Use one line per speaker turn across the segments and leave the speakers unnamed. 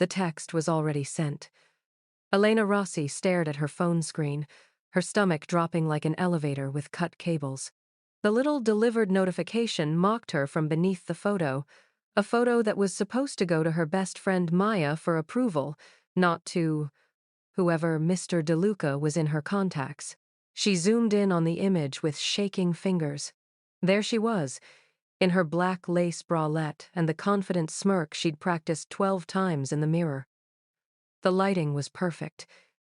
The text was already sent. Elena Rossi stared at her phone screen, her stomach dropping like an elevator with cut cables. The little delivered notification mocked her from beneath the photo, a photo that was supposed to go to her best friend Maya for approval, not to whoever Mr. DeLuca was in her contacts. She zoomed in on the image with shaking fingers. There she was, in her black lace bralette and the confident smirk she'd practiced 12 times in the mirror. The lighting was perfect.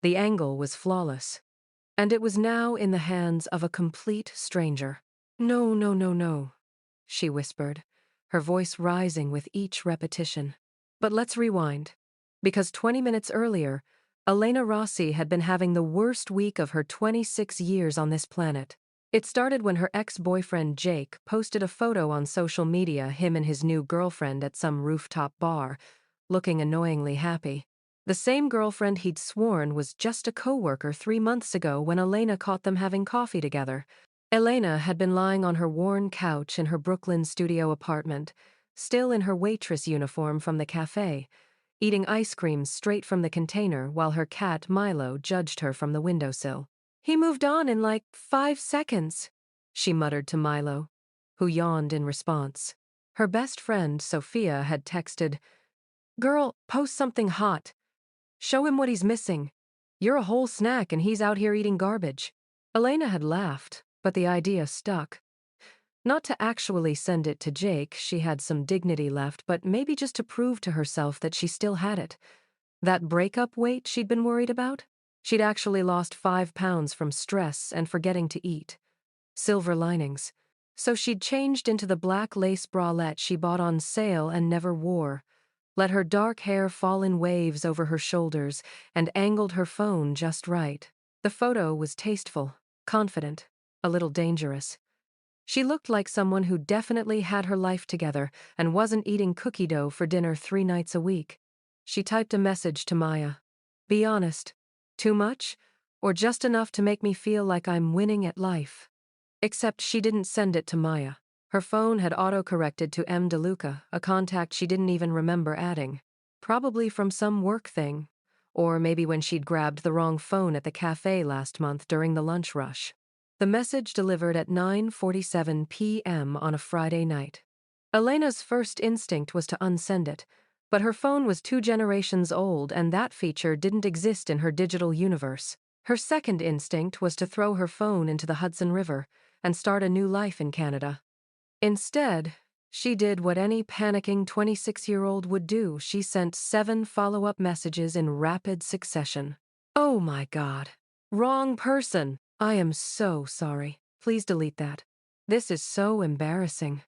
The angle was flawless. And it was now in the hands of a complete stranger. "No, no, no, no," she whispered, her voice rising with each repetition. But let's rewind. Because 20 minutes earlier, Elena Rossi had been having the worst week of her 26 years on this planet. It started when her ex-boyfriend Jake posted a photo on social media, him and his new girlfriend at some rooftop bar, looking annoyingly happy. The same girlfriend he'd sworn was just a coworker 3 months ago when Elena caught them having coffee together. Elena had been lying on her worn couch in her Brooklyn studio apartment, still in her waitress uniform from the cafe, eating ice cream straight from the container while her cat Milo judged her from the windowsill. "He moved on in like 5 seconds," she muttered to Milo, who yawned in response. Her best friend, Sophia, had texted, "Girl, post something hot. Show him what he's missing. You're a whole snack and he's out here eating garbage." Elena had laughed, but the idea stuck. Not to actually send it to Jake, she had some dignity left, but maybe just to prove to herself that she still had it. That breakup weight she'd been worried about? She'd actually lost 5 pounds from stress and forgetting to eat. Silver linings. So she'd changed into the black lace bralette she bought on sale and never wore, let her dark hair fall in waves over her shoulders, and angled her phone just right. The photo was tasteful, confident, a little dangerous. She looked like someone who definitely had her life together and wasn't eating cookie dough for dinner 3 nights a week. She typed a message to Maya. "Be honest. Too much? Or just enough to make me feel like I'm winning at life?" Except she didn't send it to Maya. Her phone had auto-corrected to M. DeLuca, a contact she didn't even remember adding. Probably from some work thing. Or maybe when she'd grabbed the wrong phone at the cafe last month during the lunch rush. The message delivered at 9:47 p.m. on a Friday night. Elena's first instinct was to unsend it, but her phone was 2 generations old and that feature didn't exist in her digital universe. Her second instinct was to throw her phone into the Hudson River and start a new life in Canada. Instead, she did what any panicking 26-year-old would do. She sent 7 follow-up messages in rapid succession. "Oh my God. Wrong person. I am so sorry. Please delete that. This is so embarrassing.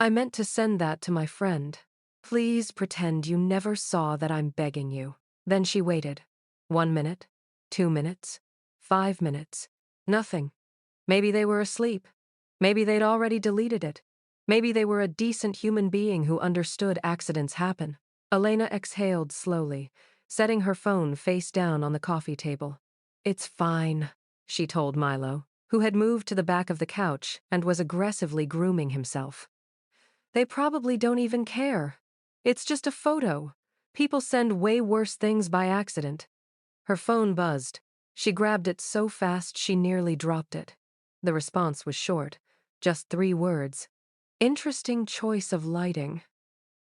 I meant to send that to my friend. Please pretend you never saw that I'm begging you." Then she waited. 1 minute, 2 minutes, 5 minutes. Nothing. Maybe they were asleep. Maybe they'd already deleted it. Maybe they were a decent human being who understood accidents happen. Elena exhaled slowly, setting her phone face down on the coffee table. "It's fine," she told Milo, who had moved to the back of the couch and was aggressively grooming himself. "They probably don't even care. It's just a photo. People send way worse things by accident." Her phone buzzed. She grabbed it so fast she nearly dropped it. The response was short, just 3 words. "Interesting choice of lighting."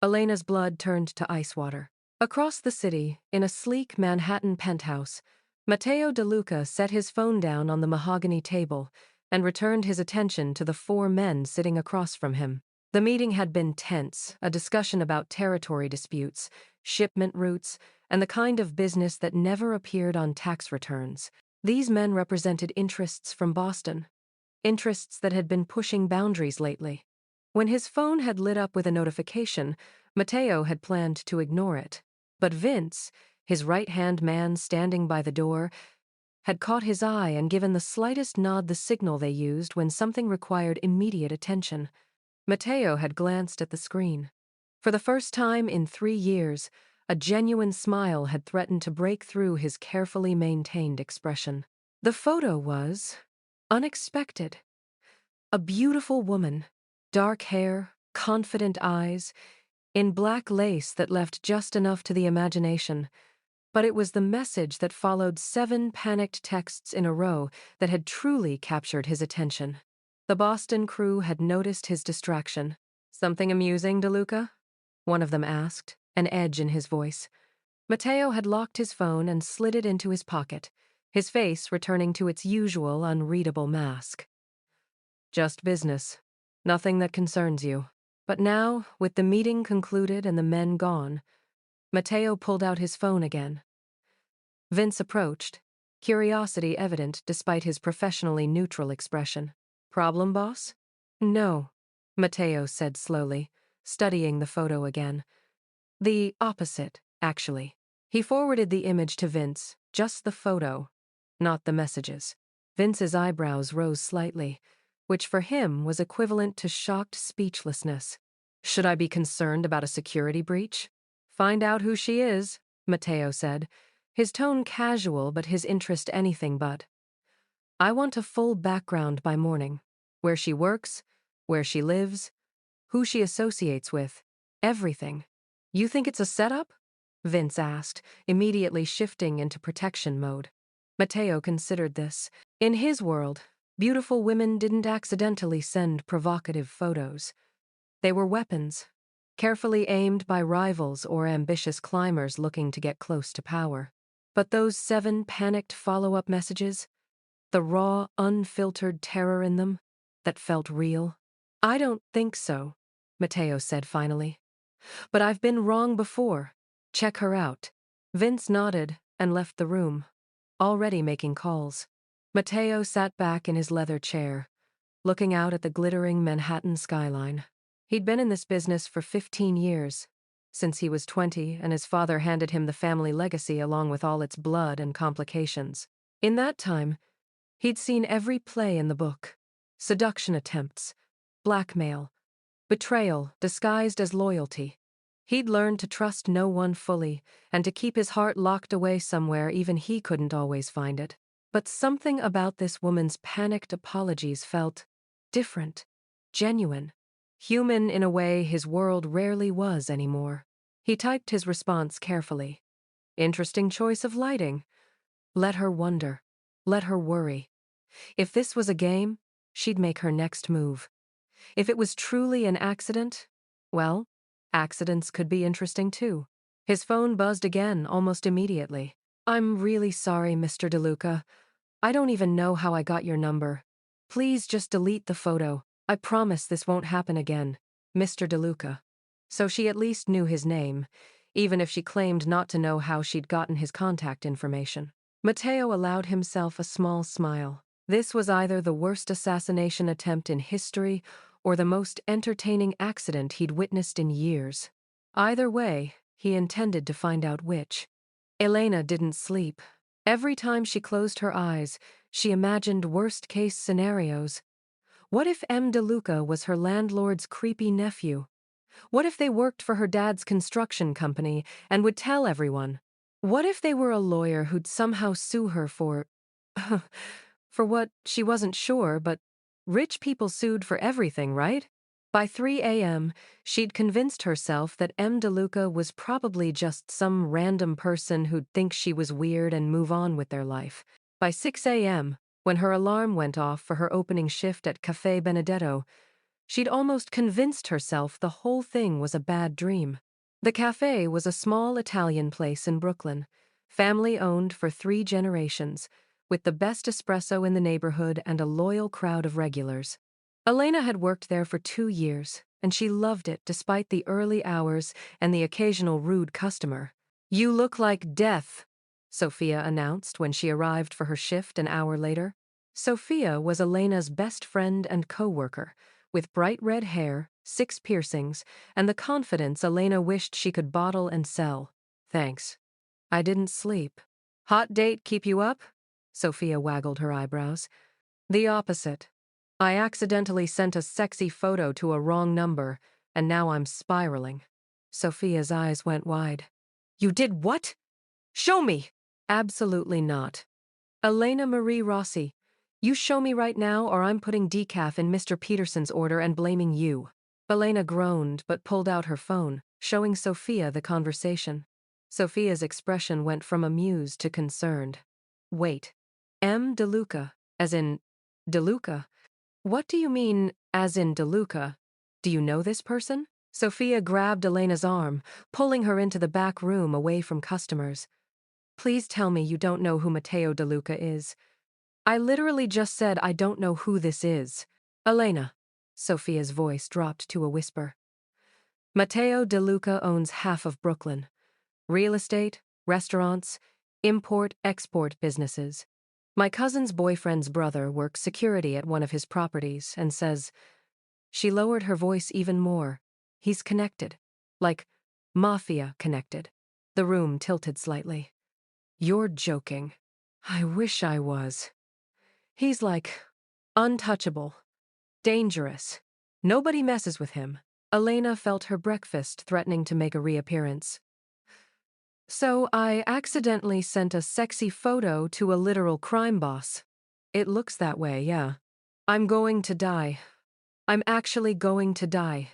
Elena's blood turned to ice water. Across the city, in a sleek Manhattan penthouse, Matteo DeLuca set his phone down on the mahogany table and returned his attention to the 4 men sitting across from him. The meeting had been tense, a discussion about territory disputes, shipment routes, and the kind of business that never appeared on tax returns. These men represented interests from Boston, interests that had been pushing boundaries lately. When his phone had lit up with a notification, Matteo had planned to ignore it. But Vince, his right-hand man standing by the door, had caught his eye and given the slightest nod, the signal they used when something required immediate attention. Matteo had glanced at the screen. For the first time in 3 years, a genuine smile had threatened to break through his carefully maintained expression. The photo was unexpected. A beautiful woman, dark hair, confident eyes, in black lace that left just enough to the imagination. But it was the message that followed 7 panicked texts in a row that had truly captured his attention. The Boston crew had noticed his distraction. "Something amusing, DeLuca?" one of them asked, an edge in his voice. Matteo had locked his phone and slid it into his pocket, his face returning to its usual unreadable mask. "Just business. Nothing that concerns you." But now, with the meeting concluded and the men gone, Matteo pulled out his phone again. Vince approached, curiosity evident despite his professionally neutral expression. "Problem, boss?" "No," Matteo said slowly, studying the photo again. "The opposite, actually." He forwarded the image to Vince, just the photo, not the messages. Vince's eyebrows rose slightly, which for him was equivalent to shocked speechlessness. "Should I be concerned about a security breach?" "Find out who she is," Matteo said, his tone casual but his interest anything but. "I want a full background by morning. Where she works, where she lives, who she associates with, everything." "You think it's a setup?" Vince asked, immediately shifting into protection mode. Matteo considered this. In his world, beautiful women didn't accidentally send provocative photos. They were weapons, carefully aimed by rivals or ambitious climbers looking to get close to power. But those 7 panicked follow-up messages, the raw, unfiltered terror in them, that felt real. "I don't think so," Matteo said finally. "But I've been wrong before. Check her out." Vince nodded and left the room, already making calls. Matteo sat back in his leather chair, looking out at the glittering Manhattan skyline. He'd been in this business for 15 years, since he was 20 and his father handed him the family legacy along with all its blood and complications. In that time, he'd seen every play in the book: seduction attempts, blackmail, betrayal disguised as loyalty. He'd learned to trust no one fully and to keep his heart locked away somewhere even he couldn't always find it. But something about this woman's panicked apologies felt different, genuine, human in a way his world rarely was anymore. He typed his response carefully. "Interesting choice of lighting. Let her wonder. Let her worry. If this was a game, she'd make her next move. If it was truly an accident, well, accidents could be interesting too." His phone buzzed again almost immediately. "I'm really sorry, Mr. DeLuca. I don't even know how I got your number. Please just delete the photo. I promise this won't happen again. Mr. DeLuca." So she at least knew his name, even if she claimed not to know how she'd gotten his contact information. Matteo allowed himself a small smile. This was either the worst assassination attempt in history or the most entertaining accident he'd witnessed in years. Either way, he intended to find out which. Elena didn't sleep. Every time she closed her eyes, she imagined worst-case scenarios. What if M. DeLuca was her landlord's creepy nephew? What if they worked for her dad's construction company and would tell everyone? What if they were a lawyer who'd somehow sue her for for what, she wasn't sure, but rich people sued for everything, right? By 3 a.m., she'd convinced herself that M. DeLuca was probably just some random person who'd think she was weird and move on with their life. By 6 a.m., when her alarm went off for her opening shift at Café Benedetto, she'd almost convinced herself the whole thing was a bad dream. The café was a small Italian place in Brooklyn, family-owned for 3 generations, with the best espresso in the neighborhood and a loyal crowd of regulars. Elena had worked there for 2 years, and she loved it despite the early hours and the occasional rude customer. "You look like death," Sophia announced when she arrived for her shift an hour later. Sophia was Elena's best friend and co-worker, with bright red hair, 6 piercings, and the confidence Elena wished she could bottle and sell. "Thanks. I didn't sleep." "Hot date keep you up?" Sophia waggled her eyebrows. "The opposite. I accidentally sent a sexy photo to a wrong number, and now I'm spiraling." Sophia's eyes went wide. "You did what? Show me!" "Absolutely not. Elena Marie Rossi, you show me right now or I'm putting decaf in Mr. Peterson's order and blaming you." Elena groaned but pulled out her phone. showing Sophia the conversation. Sophia's expression went from amused to concerned. Wait. M. DeLuca, as in DeLuca? What do you mean, as in DeLuca? Do you know this person? Sophia grabbed Elena's arm, pulling her into the back room away from customers. Please tell me you don't know who Matteo DeLuca is. I literally just said I don't know who this is. Elena. Sophia's voice dropped to a whisper. Matteo DeLuca owns half of Brooklyn. Real estate, restaurants, import-export businesses. My cousin's boyfriend's brother works security at one of his properties and says, she lowered her voice even more, he's connected. Like, Mafia connected. The room tilted slightly. You're joking. I wish I was. He's like, untouchable. Dangerous. Nobody messes with him. Elena felt her breakfast threatening to make a reappearance. So I accidentally sent a sexy photo to a literal crime boss. It looks that way, yeah. I'm going to die. I'm actually going to die.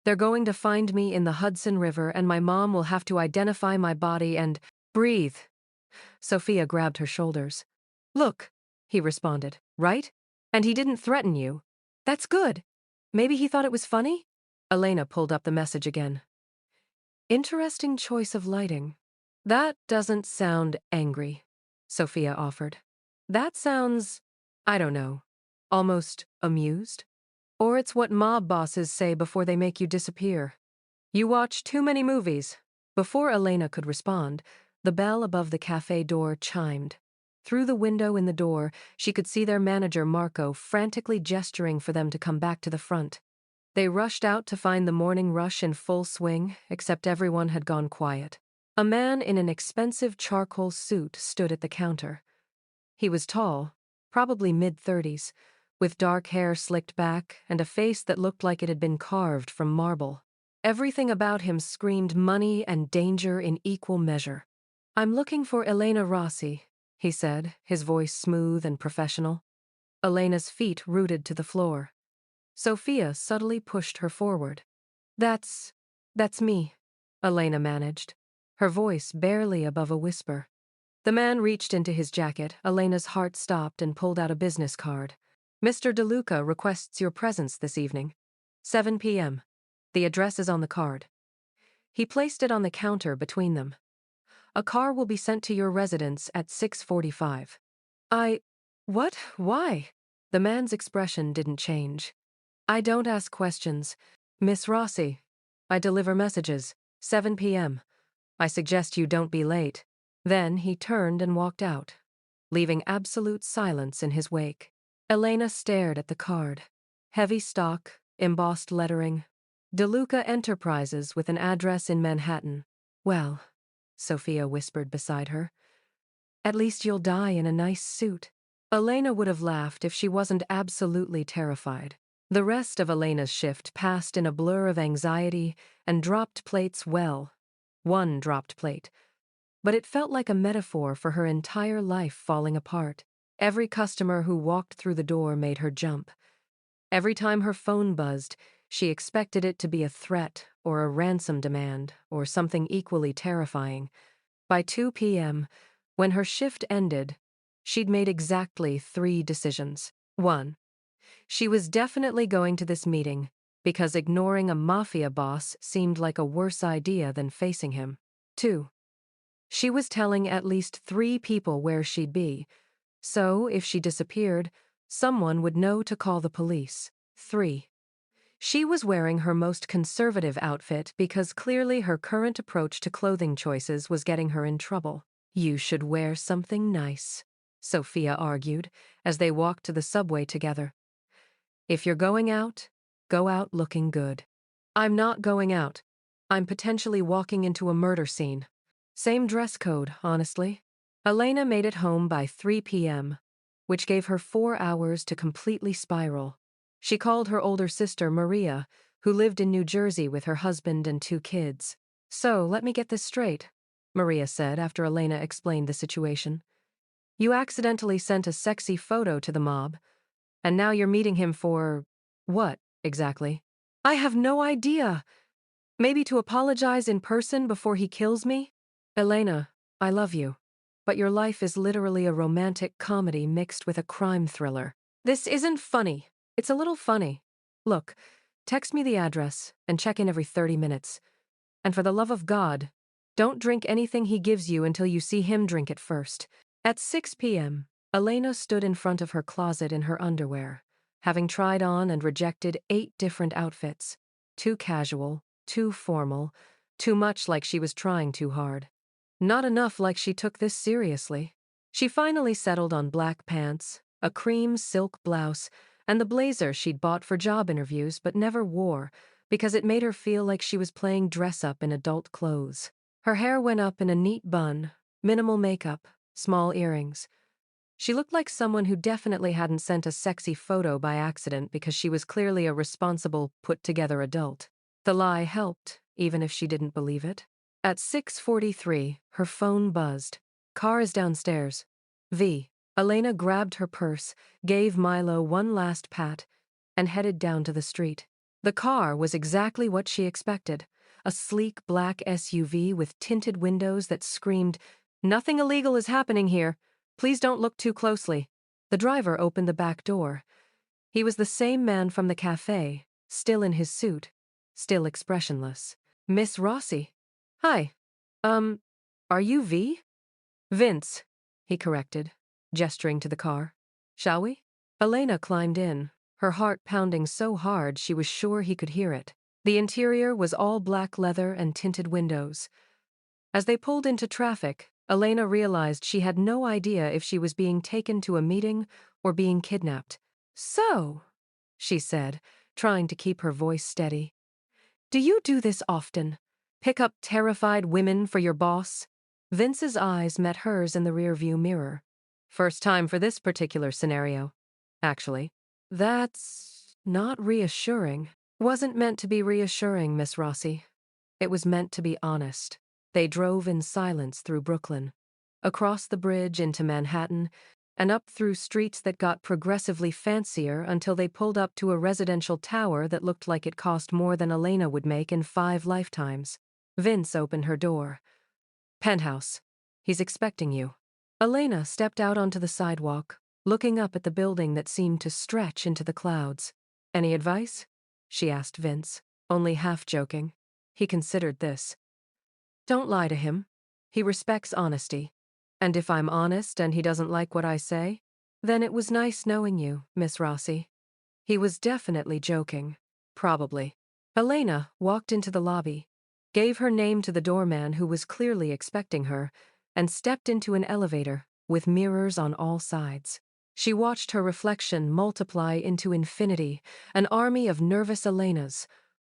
They're going to find me in the Hudson River and my mom will have to identify my body and breathe. Sophia grabbed her shoulders. Look, he responded, right? And he didn't threaten you. That's good. Maybe he thought it was funny? Elena pulled up the message again. Interesting choice of lighting. That doesn't sound angry, Sophia offered. That sounds, I don't know, almost amused? Or it's what mob bosses say before they make you disappear. You watch too many movies. Before Elena could respond, the bell above the cafe door chimed. Through the window in the door, she could see their manager Marco frantically gesturing for them to come back to the front. They rushed out to find the morning rush in full swing, except everyone had gone quiet. A man in an expensive charcoal suit stood at the counter. He was tall, probably mid-30s, with dark hair slicked back and a face that looked like it had been carved from marble. Everything about him screamed money and danger in equal measure. I'm looking for Elena Rossi, he said, his voice smooth and professional. Elena's feet rooted to the floor. Sophia subtly pushed her forward. That's me, Elena managed, her voice barely above a whisper. The man reached into his jacket. Elena's heart stopped and pulled out a business card. Mr. DeLuca requests your presence this evening. 7 p.m. The address is on the card. He placed it on the counter between them. A car will be sent to your residence at 6:45. What? Why? The man's expression didn't change. I don't ask questions. Miss Rossi, I deliver messages. 7 p.m. I suggest you don't be late. Then he turned and walked out, leaving absolute silence in his wake. Elena stared at the card. Heavy stock, embossed lettering. DeLuca Enterprises with an address in Manhattan. Well, Sophia whispered beside her, at least you'll die in a nice suit. Elena would have laughed if she wasn't absolutely terrified. The rest of Elena's shift passed in a blur of anxiety and dropped plates one dropped plate. But it felt like a metaphor for her entire life falling apart. Every customer who walked through the door made her jump. Every time her phone buzzed, she expected it to be a threat or a ransom demand or something equally terrifying. By 2 p.m., when her shift ended, she'd made exactly 3 decisions. 1. She was definitely going to this meeting because ignoring a mafia boss seemed like a worse idea than facing him. 2. She was telling at least 3 people where she'd be, so if she disappeared, someone would know to call the police. 3. She was wearing her most conservative outfit because clearly her current approach to clothing choices was getting her in trouble. You should wear something nice, Sophia argued, as they walked to the subway together. If you're going out, go out looking good. I'm not going out. I'm potentially walking into a murder scene. Same dress code, honestly. Elena made it home by 3 p.m., which gave her 4 hours to completely spiral. She called her older sister, Maria, who lived in New Jersey with her husband and 2 kids. So, let me get this straight, Maria said after Elena explained the situation. You accidentally sent a sexy photo to the mob, and now you're meeting him for what, exactly? I have no idea. Maybe to apologize in person before he kills me? Elena, I love you. But your life is literally a romantic comedy mixed with a crime thriller. This isn't funny. It's a little funny. Look, text me the address and check in every 30 minutes. And for the love of God, don't drink anything he gives you until you see him drink it first. At 6 p.m., Elena stood in front of her closet in her underwear, having tried on and rejected 8 different outfits. Too casual, too formal, too much like she was trying too hard. Not enough like she took this seriously. She finally settled on black pants, a cream silk blouse, and the blazer she'd bought for job interviews but never wore because it made her feel like she was playing dress-up in adult clothes. Her hair went up in a neat bun, minimal makeup, small earrings. She looked like someone who definitely hadn't sent a sexy photo by accident because she was clearly a responsible, put-together adult. The lie helped, even if she didn't believe it. At 6:43, her phone buzzed. Car is downstairs. V. Elena grabbed her purse, gave Milo one last pat, and headed down to the street. The car was exactly what she expected. A sleek black SUV with tinted windows that screamed, "Nothing illegal is happening here. Please don't look too closely." The driver opened the back door. He was the same man from the cafe, still in his suit, still expressionless. "Miss Rossi." "Hi. Are you V?" "Vince," he corrected, gesturing to the car. "Shall we?" Elena climbed in, her heart pounding so hard she was sure he could hear it. The interior was all black leather and tinted windows. As they pulled into traffic, Elena realized she had no idea if she was being taken to a meeting or being kidnapped. "So," she said, trying to keep her voice steady, "do you do this often? Pick up terrified women for your boss?" Vince's eyes met hers in the rearview mirror. "First time for this particular scenario, actually." "That's not reassuring." "Wasn't meant to be reassuring, Miss Rossi. It was meant to be honest." They drove in silence through Brooklyn, across the bridge into Manhattan, and up through streets that got progressively fancier until they pulled up to a residential tower that looked like it cost more than Elena would make in 5 lifetimes. Vince opened her door. "Penthouse. He's expecting you." Elena stepped out onto the sidewalk, looking up at the building that seemed to stretch into the clouds. "Any advice?" she asked Vince, only half joking. He considered this. "Don't lie to him. He respects honesty. And if I'm honest and he doesn't like what I say, then it was nice knowing you, Miss Rossi." He was definitely joking. Probably. Elena walked into the lobby, gave her name to the doorman who was clearly expecting her, and stepped into an elevator with mirrors on all sides. She watched her reflection multiply into infinity, an army of nervous Elenas,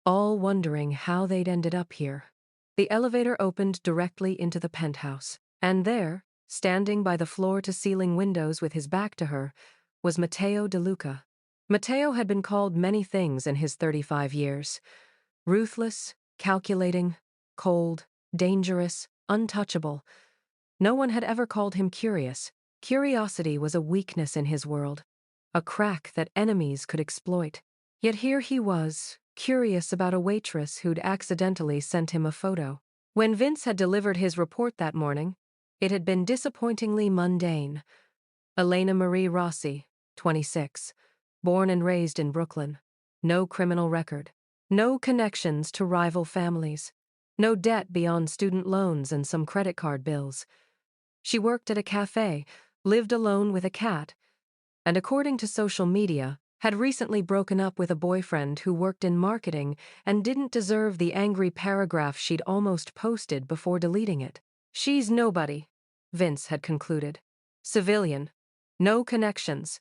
all wondering how they'd ended up here. The elevator opened directly into the penthouse, and there, standing by the floor-to-ceiling windows with his back to her, was Matteo De Luca. Matteo had been called many things in his 35 years. Ruthless, calculating, cold, dangerous, untouchable. No one had ever called him curious. Curiosity was a weakness in his world, a crack that enemies could exploit. Yet here he was, curious about a waitress who'd accidentally sent him a photo. When Vince had delivered his report that morning, it had been disappointingly mundane. Elena Marie Rossi, 26, born and raised in Brooklyn. No criminal record. No connections to rival families. No debt beyond student loans and some credit card bills. She worked at a cafe, lived alone with a cat, and according to social media, had recently broken up with a boyfriend who worked in marketing and didn't deserve the angry paragraph she'd almost posted before deleting it. She's nobody, Vince had concluded. Civilian. No connections.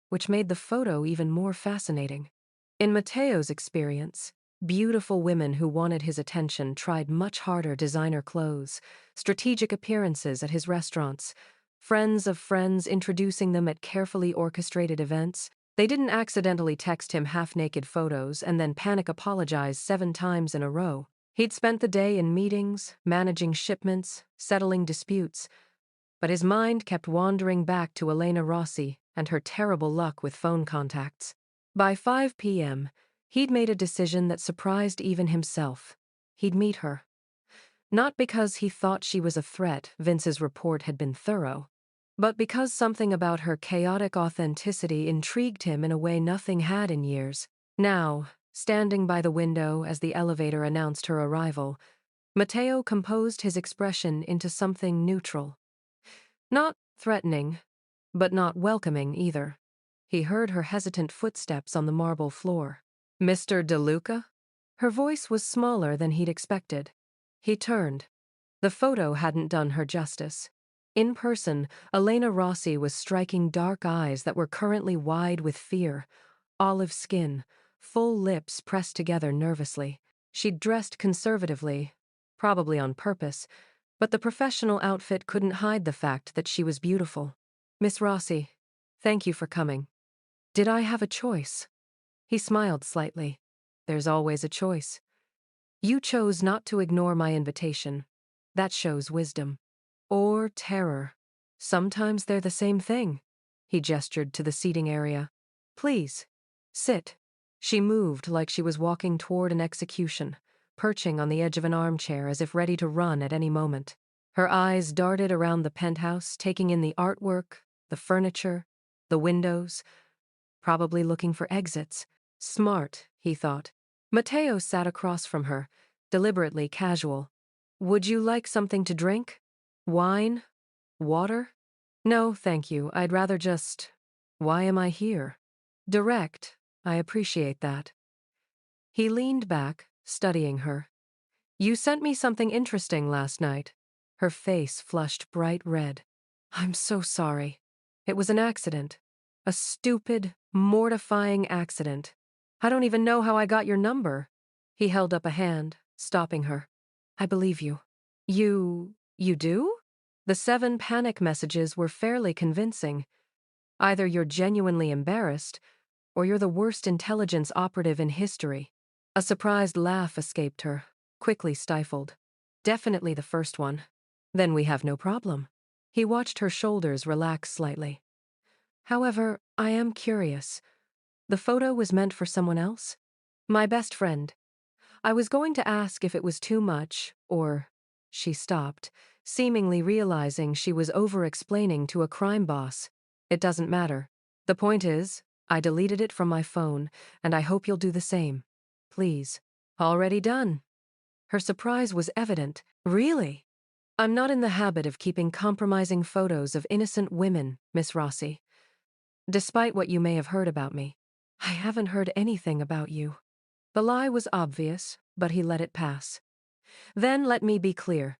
Which made the photo even more fascinating. In Matteo's experience, beautiful women who wanted his attention tried much harder designer clothes, strategic appearances at his restaurants, friends of friends introducing them at carefully orchestrated events. They didn't accidentally text him half-naked photos and then panic apologize 7 times in a row. He'd spent the day in meetings, managing shipments, settling disputes, but his mind kept wandering back to Elena Rossi and her terrible luck with phone contacts. By 5 p.m., he'd made a decision that surprised even himself. he'd meet her. Not because he thought she was a threat, Vince's report had been thorough, but because something about her chaotic authenticity intrigued him in a way nothing had in years. Now, standing by the window as the elevator announced her arrival, Matteo composed his expression into something neutral. Not threatening, but not welcoming either. He heard her hesitant footsteps on the marble floor. "Mr. DeLuca?" Her voice was smaller than he'd expected. He turned. The photo hadn't done her justice. In person, Elena Rossi was striking dark eyes that were currently wide with fear, olive skin, full lips pressed together nervously. She'd dressed conservatively, probably on purpose, but the professional outfit couldn't hide the fact that she was beautiful. "Miss Rossi, thank you for coming. Did I have a choice?" He smiled slightly. "There's always a choice. You chose not to ignore my invitation. That shows wisdom. Or terror. Sometimes they're the same thing." He gestured to the seating area. "Please, sit." She moved like she was walking toward an execution, perching on the edge of an armchair as if ready to run at any moment. Her eyes darted around the penthouse, taking in the artwork, the furniture, the windows, probably looking for exits. Smart, he thought. Matteo sat across from her, deliberately casual. "Would you like something to drink? Wine? Water?" "No, thank you. I'd rather just... Why am I here?" "Direct. I appreciate that." He leaned back, studying her. "You sent me something interesting last night." Her face flushed bright red. "I'm so sorry. It was an accident. A stupid, mortifying accident. I don't even know how I got your number." He held up a hand, stopping her. "I believe you." You do?" The 7 panic messages were fairly convincing. Either you're genuinely embarrassed, or you're the worst intelligence operative in history. A surprised laugh escaped her, quickly stifled. "Definitely the first one. Then we have no problem." He watched her shoulders relax slightly. "However, I am curious. The photo was meant for someone else?" "My best friend. I was going to ask if it was too much, or..." She stopped, seemingly realizing she was over-explaining to a crime boss. "It doesn't matter. The point is, I deleted it from my phone, and I hope you'll do the same. Please." "Already done." Her surprise was evident. "Really?" "I'm not in the habit of keeping compromising photos of innocent women, Miss Rossi. Despite what you may have heard about me." "I haven't heard anything about you." The lie was obvious, but he let it pass. "Then let me be clear.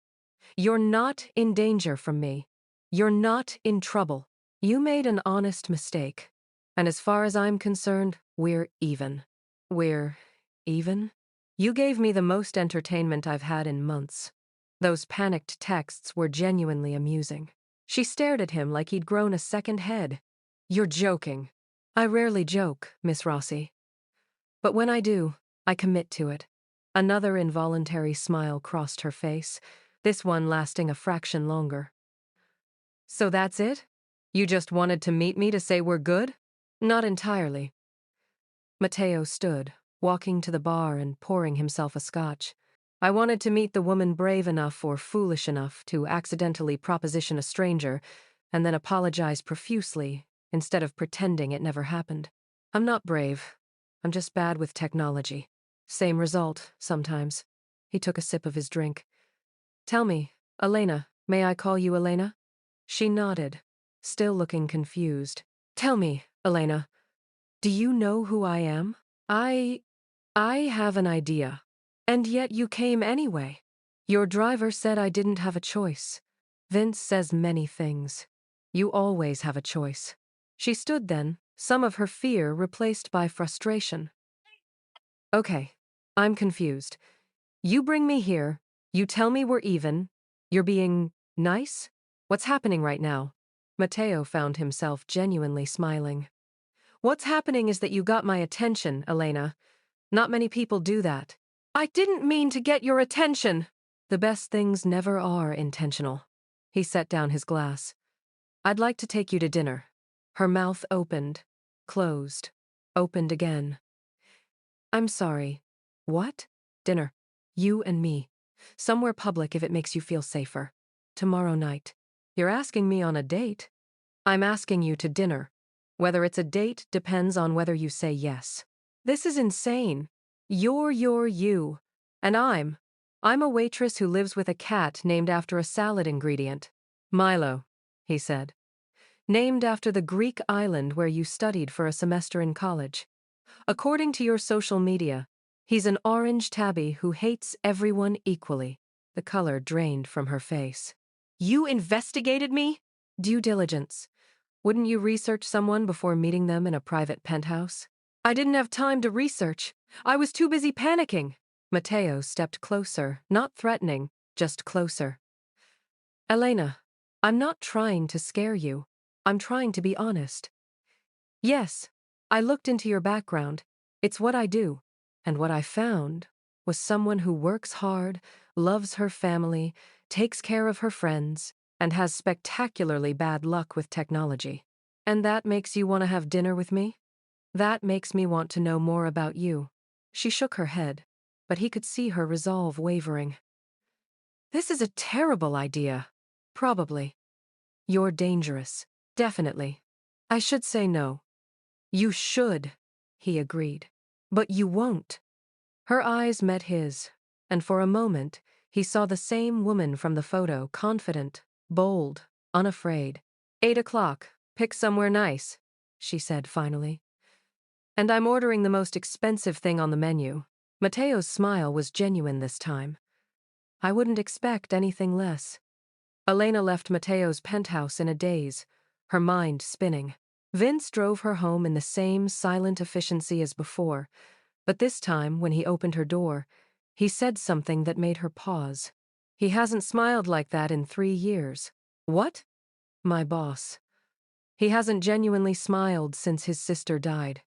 You're not in danger from me. You're not in trouble. You made an honest mistake. And as far as I'm concerned, we're even." "We're even?" "You gave me the most entertainment I've had in months." Those panicked texts were genuinely amusing. She stared at him like he'd grown a second head. "You're joking." "I rarely joke, Miss Rossi. But when I do, I commit to it." Another involuntary smile crossed her face, this one lasting a fraction longer. "So that's it? You just wanted to meet me to say we're good?" "Not entirely." Matteo stood, walking to the bar and pouring himself a scotch. "I wanted to meet the woman brave enough or foolish enough to accidentally proposition a stranger and then apologize profusely instead of pretending it never happened. I'm not brave. I'm just bad with technology. Same result, sometimes." He took a sip of his drink. "Tell me, Elena, may I call you Elena?" She nodded, still looking confused. "Tell me, Elena, do you know who I am?" I have an idea. And yet you came anyway." "Your driver said I didn't have a choice." "Vince says many things. You always have a choice." She stood then, some of her fear replaced by frustration. "Okay, I'm confused. You bring me here, you tell me we're even, you're being nice? What's happening right now?" Matteo found himself genuinely smiling. "What's happening is that you got my attention, Elena. Not many people do that." "I didn't mean to get your attention." "The best things never are intentional." He set down his glass. "I'd like to take you to dinner." Her mouth opened, closed, opened again. "I'm sorry. What?" "Dinner. You and me. Somewhere public if it makes you feel safer. Tomorrow night. You're asking me on a date? I'm asking you to dinner. Whether it's a date depends on whether you say yes. This is insane. You're you. And I'm a waitress who lives with a cat named after a salad ingredient. Milo, he said. Named after the Greek island where you studied for a semester in college. According to your social media, he's an orange tabby who hates everyone equally. The color drained from her face. You investigated me? Due diligence. Wouldn't you research someone before meeting them in a private penthouse? I didn't have time to research. I was too busy panicking. Matteo stepped closer, not threatening, just closer. Elena, I'm not trying to scare you. I'm trying to be honest. Yes, I looked into your background. It's what I do. And what I found was someone who works hard, loves her family, takes care of her friends, and has spectacularly bad luck with technology. And that makes you want to have dinner with me? That makes me want to know more about you. She shook her head, but he could see her resolve wavering. This is a terrible idea. Probably. You're dangerous. Definitely. I should say no. You should, he agreed. But you won't. Her eyes met his, and for a moment, he saw the same woman from the photo, confident, bold, unafraid. 8 o'clock, pick somewhere nice, she said finally. And I'm ordering the most expensive thing on the menu. Matteo's smile was genuine this time. I wouldn't expect anything less. Elena left Matteo's penthouse in a daze, her mind spinning. Vince drove her home in the same silent efficiency as before, but this time, when he opened her door, he said something that made her pause. He hasn't smiled like that in 3 years. What? My boss. He hasn't genuinely smiled since his sister died.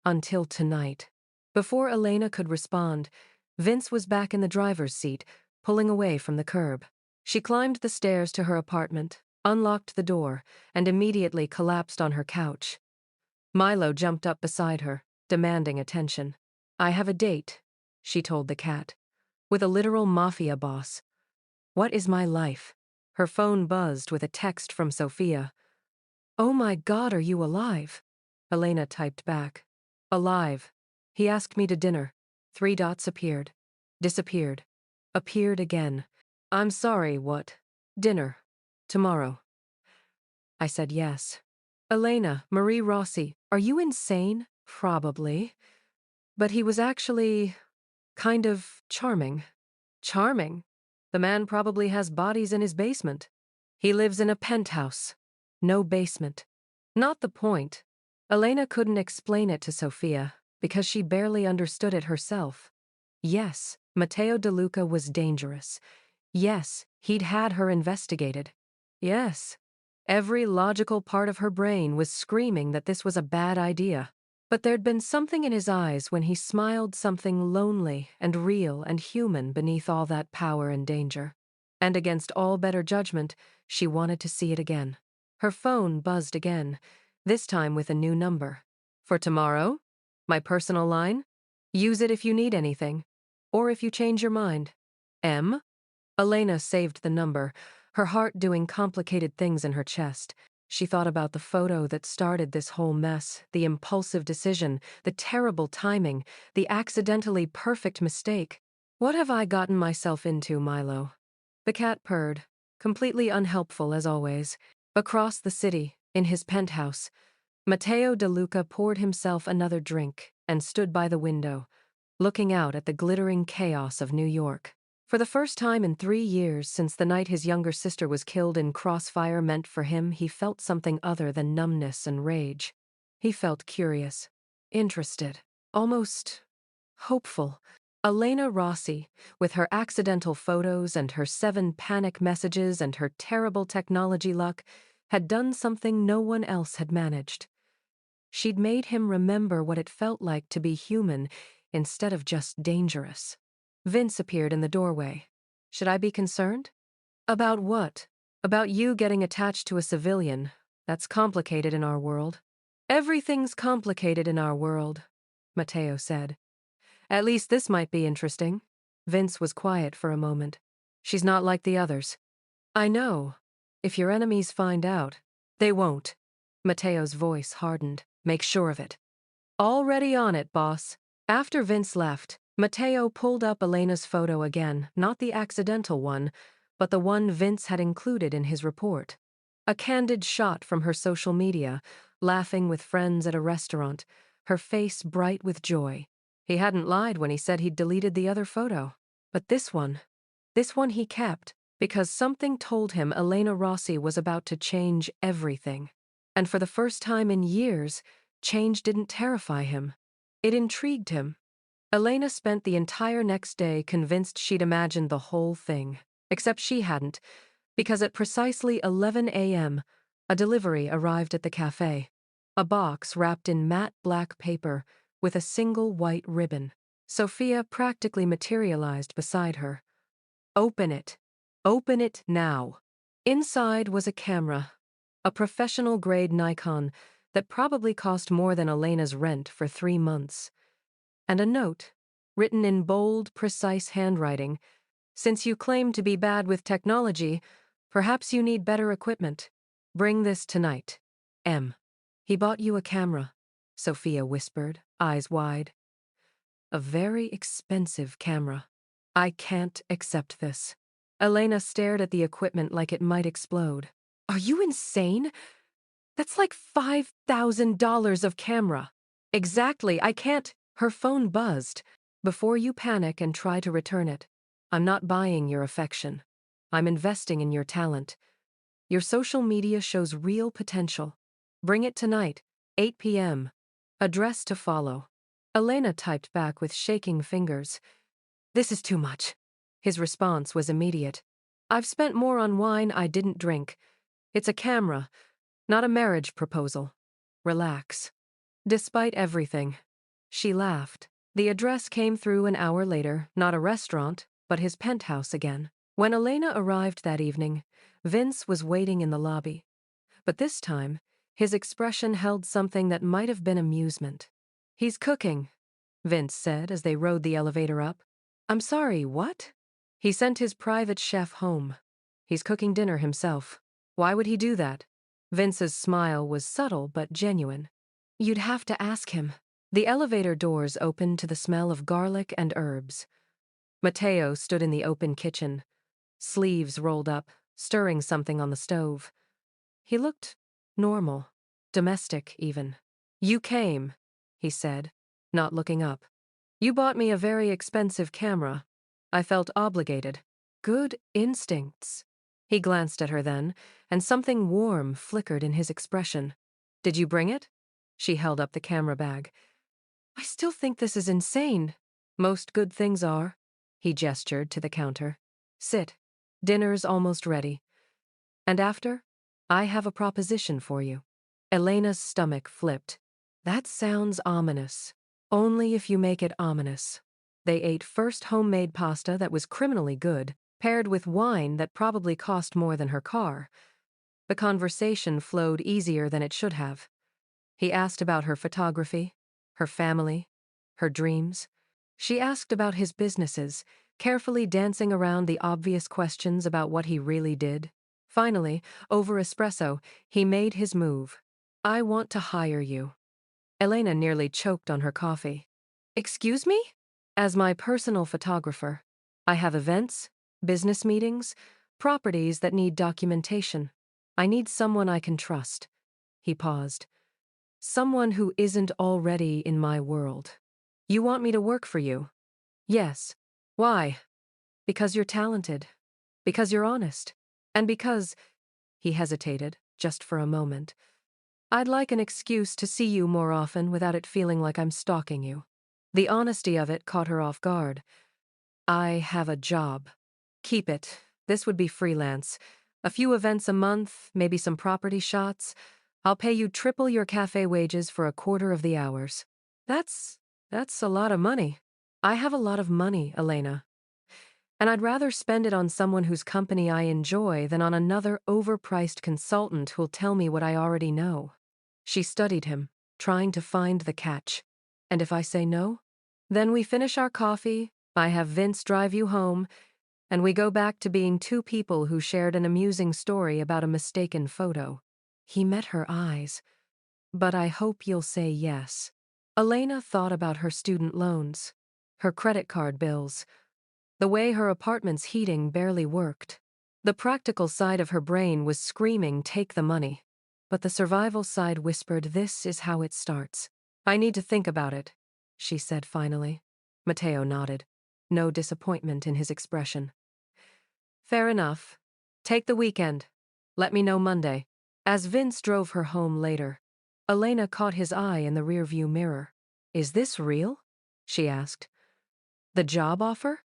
Until tonight. Before Elena could respond, Vince was back in the driver's seat, pulling away from the curb. She climbed the stairs to her apartment, unlocked the door, and immediately collapsed on her couch. Milo jumped up beside her, demanding attention. I have a date, she told the cat, with a literal mafia boss. What is my life? Her phone buzzed with a text from Sophia. Oh my God, are you alive? Elena typed back. Alive. He asked me to dinner. 3 dots appeared. Disappeared. Appeared again. I'm sorry, what? Dinner. Tomorrow. I said yes. Elena, Marie Rossi, are you insane? Probably. But he was actually kind of charming. Charming? The man probably has bodies in his basement. He lives in a penthouse. No basement. Not the point. Elena couldn't explain it to Sophia because she barely understood it herself. Yes, Matteo De Luca was dangerous. Yes, he'd had her investigated. Yes, every logical part of her brain was screaming that this was a bad idea. But there'd been something in his eyes when he smiled, something lonely and real and human beneath all that power and danger. And against all better judgment, she wanted to see it again. Her phone buzzed again, this time with a new number. For tomorrow? My personal line? Use it if you need anything. Or if you change your mind. M? Elena saved the number, her heart doing complicated things in her chest. She thought about the photo that started this whole mess, the impulsive decision, the terrible timing, the accidentally perfect mistake. What have I gotten myself into, Milo? The cat purred, completely unhelpful as always. Across the city, in his penthouse, Matteo De Luca poured himself another drink and stood by the window, looking out at the glittering chaos of New York. For the first time in 3 years since the night his younger sister was killed in crossfire meant for him, he felt something other than numbness and rage. He felt curious, interested, almost hopeful. Elena Rossi, with her accidental photos and her 7 panic messages and her terrible technology luck, had done something no one else had managed. She'd made him remember what it felt like to be human instead of just dangerous. Vince appeared in the doorway. Should I be concerned? About what? About you getting attached to a civilian. That's complicated in our world. Everything's complicated in our world, Matteo said. At least this might be interesting. Vince was quiet for a moment. She's not like the others. I know. If your enemies find out, they won't. Mateo's voice hardened. Make sure of it. Already on it, boss. After Vince left, Mateo pulled up Elena's photo again, not the accidental one, but the one Vince had included in his report. A candid shot from her social media, laughing with friends at a restaurant, her face bright with joy. He hadn't lied when he said he'd deleted the other photo. But this one he kept, because something told him Elena Rossi was about to change everything. And for the first time in years, change didn't terrify him. It intrigued him. Elena spent the entire next day convinced she'd imagined the whole thing. Except she hadn't, because at precisely 11 a.m., a delivery arrived at the cafe. A box wrapped in matte black paper with a single white ribbon. Sophia practically materialized beside her. Open it. Open it now. Inside was a camera, a professional-grade Nikon that probably cost more than Elena's rent for 3 months. And a note, written in bold, precise handwriting. Since you claim to be bad with technology, perhaps you need better equipment. Bring this tonight. M. He bought you a camera, Sophia whispered, eyes wide. A very expensive camera. I can't accept this. Elena stared at the equipment like it might explode. Are you insane? That's like $5,000 of camera. Exactly, I can't. Her phone buzzed. Before you panic and try to return it, I'm not buying your affection. I'm investing in your talent. Your social media shows real potential. Bring it tonight, 8 p.m. Address to follow. Elena typed back with shaking fingers. This is too much. His response was immediate. I've spent more on wine I didn't drink. It's a camera, not a marriage proposal. Relax. Despite everything. She laughed. The address came through an hour later, not a restaurant, but his penthouse again. When Elena arrived that evening, Vince was waiting in the lobby. But this time, his expression held something that might have been amusement. He's cooking, Vince said as they rode the elevator up. I'm sorry, what? He sent his private chef home. He's cooking dinner himself. Why would he do that? Vince's smile was subtle but genuine. You'd have to ask him. The elevator doors opened to the smell of garlic and herbs. Mateo stood in the open kitchen, sleeves rolled up, stirring something on the stove. He looked normal, domestic even. You came, he said, not looking up. You bought me a very expensive camera. I felt obligated. Good instincts. He glanced at her then, and something warm flickered in his expression. Did you bring it? She held up the camera bag. I still think this is insane. Most good things are. He gestured to the counter. Sit. Dinner's almost ready. And after, I have a proposition for you. Elena's stomach flipped. That sounds ominous. Only if you make it ominous. They ate first homemade pasta that was criminally good, paired with wine that probably cost more than her car. The conversation flowed easier than it should have. He asked about her photography, her family, her dreams. She asked about his businesses, carefully dancing around the obvious questions about what he really did. Finally, over espresso, he made his move. I want to hire you. Elena nearly choked on her coffee. Excuse me? As my personal photographer, I have events, business meetings, properties that need documentation. I need someone I can trust. He paused. Someone who isn't already in my world. You want me to work for you? Yes. Why? Because you're talented. Because you're honest. And because, he hesitated, just for a moment, I'd like an excuse to see you more often without it feeling like I'm stalking you. The honesty of it caught her off guard. I have a job. Keep it. This would be freelance. A few events a month, maybe some property shots. I'll pay you triple your cafe wages for a quarter of the hours. That's a lot of money. I have a lot of money, Elena. And I'd rather spend it on someone whose company I enjoy than on another overpriced consultant who'll tell me what I already know. She studied him, trying to find the catch. And if I say no? Then we finish our coffee, I have Vince drive you home, and we go back to being two people who shared an amusing story about a mistaken photo. He met her eyes. But I hope you'll say yes. Elena thought about her student loans, her credit card bills, the way her apartment's heating barely worked. The practical side of her brain was screaming, take the money. But the survival side whispered, this is how it starts. I need to think about it, she said finally. Matteo nodded, no disappointment in his expression. Fair enough. Take the weekend. Let me know Monday. As Vince drove her home later, Elena caught his eye in the rearview mirror. Is this real? She asked. The job offer?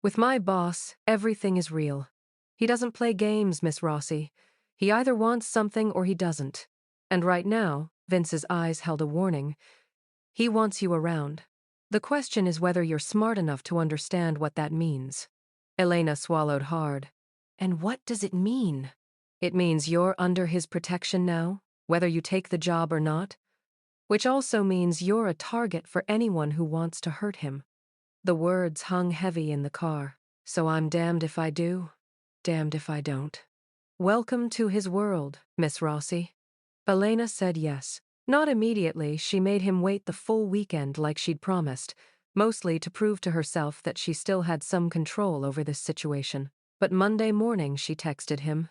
With my boss, everything is real. He doesn't play games, Miss Rossi. He either wants something or he doesn't. And right now, Vince's eyes held a warning. He wants you around. The question is whether you're smart enough to understand what that means. Elena swallowed hard. And what does it mean? It means you're under his protection now, whether you take the job or not. Which also means you're a target for anyone who wants to hurt him. The words hung heavy in the car. So I'm damned if I do, damned if I don't. Welcome to his world, Miss Rossi. Elena said yes. Not immediately, she made him wait the full weekend like she'd promised, mostly to prove to herself that she still had some control over this situation. But Monday morning she texted him.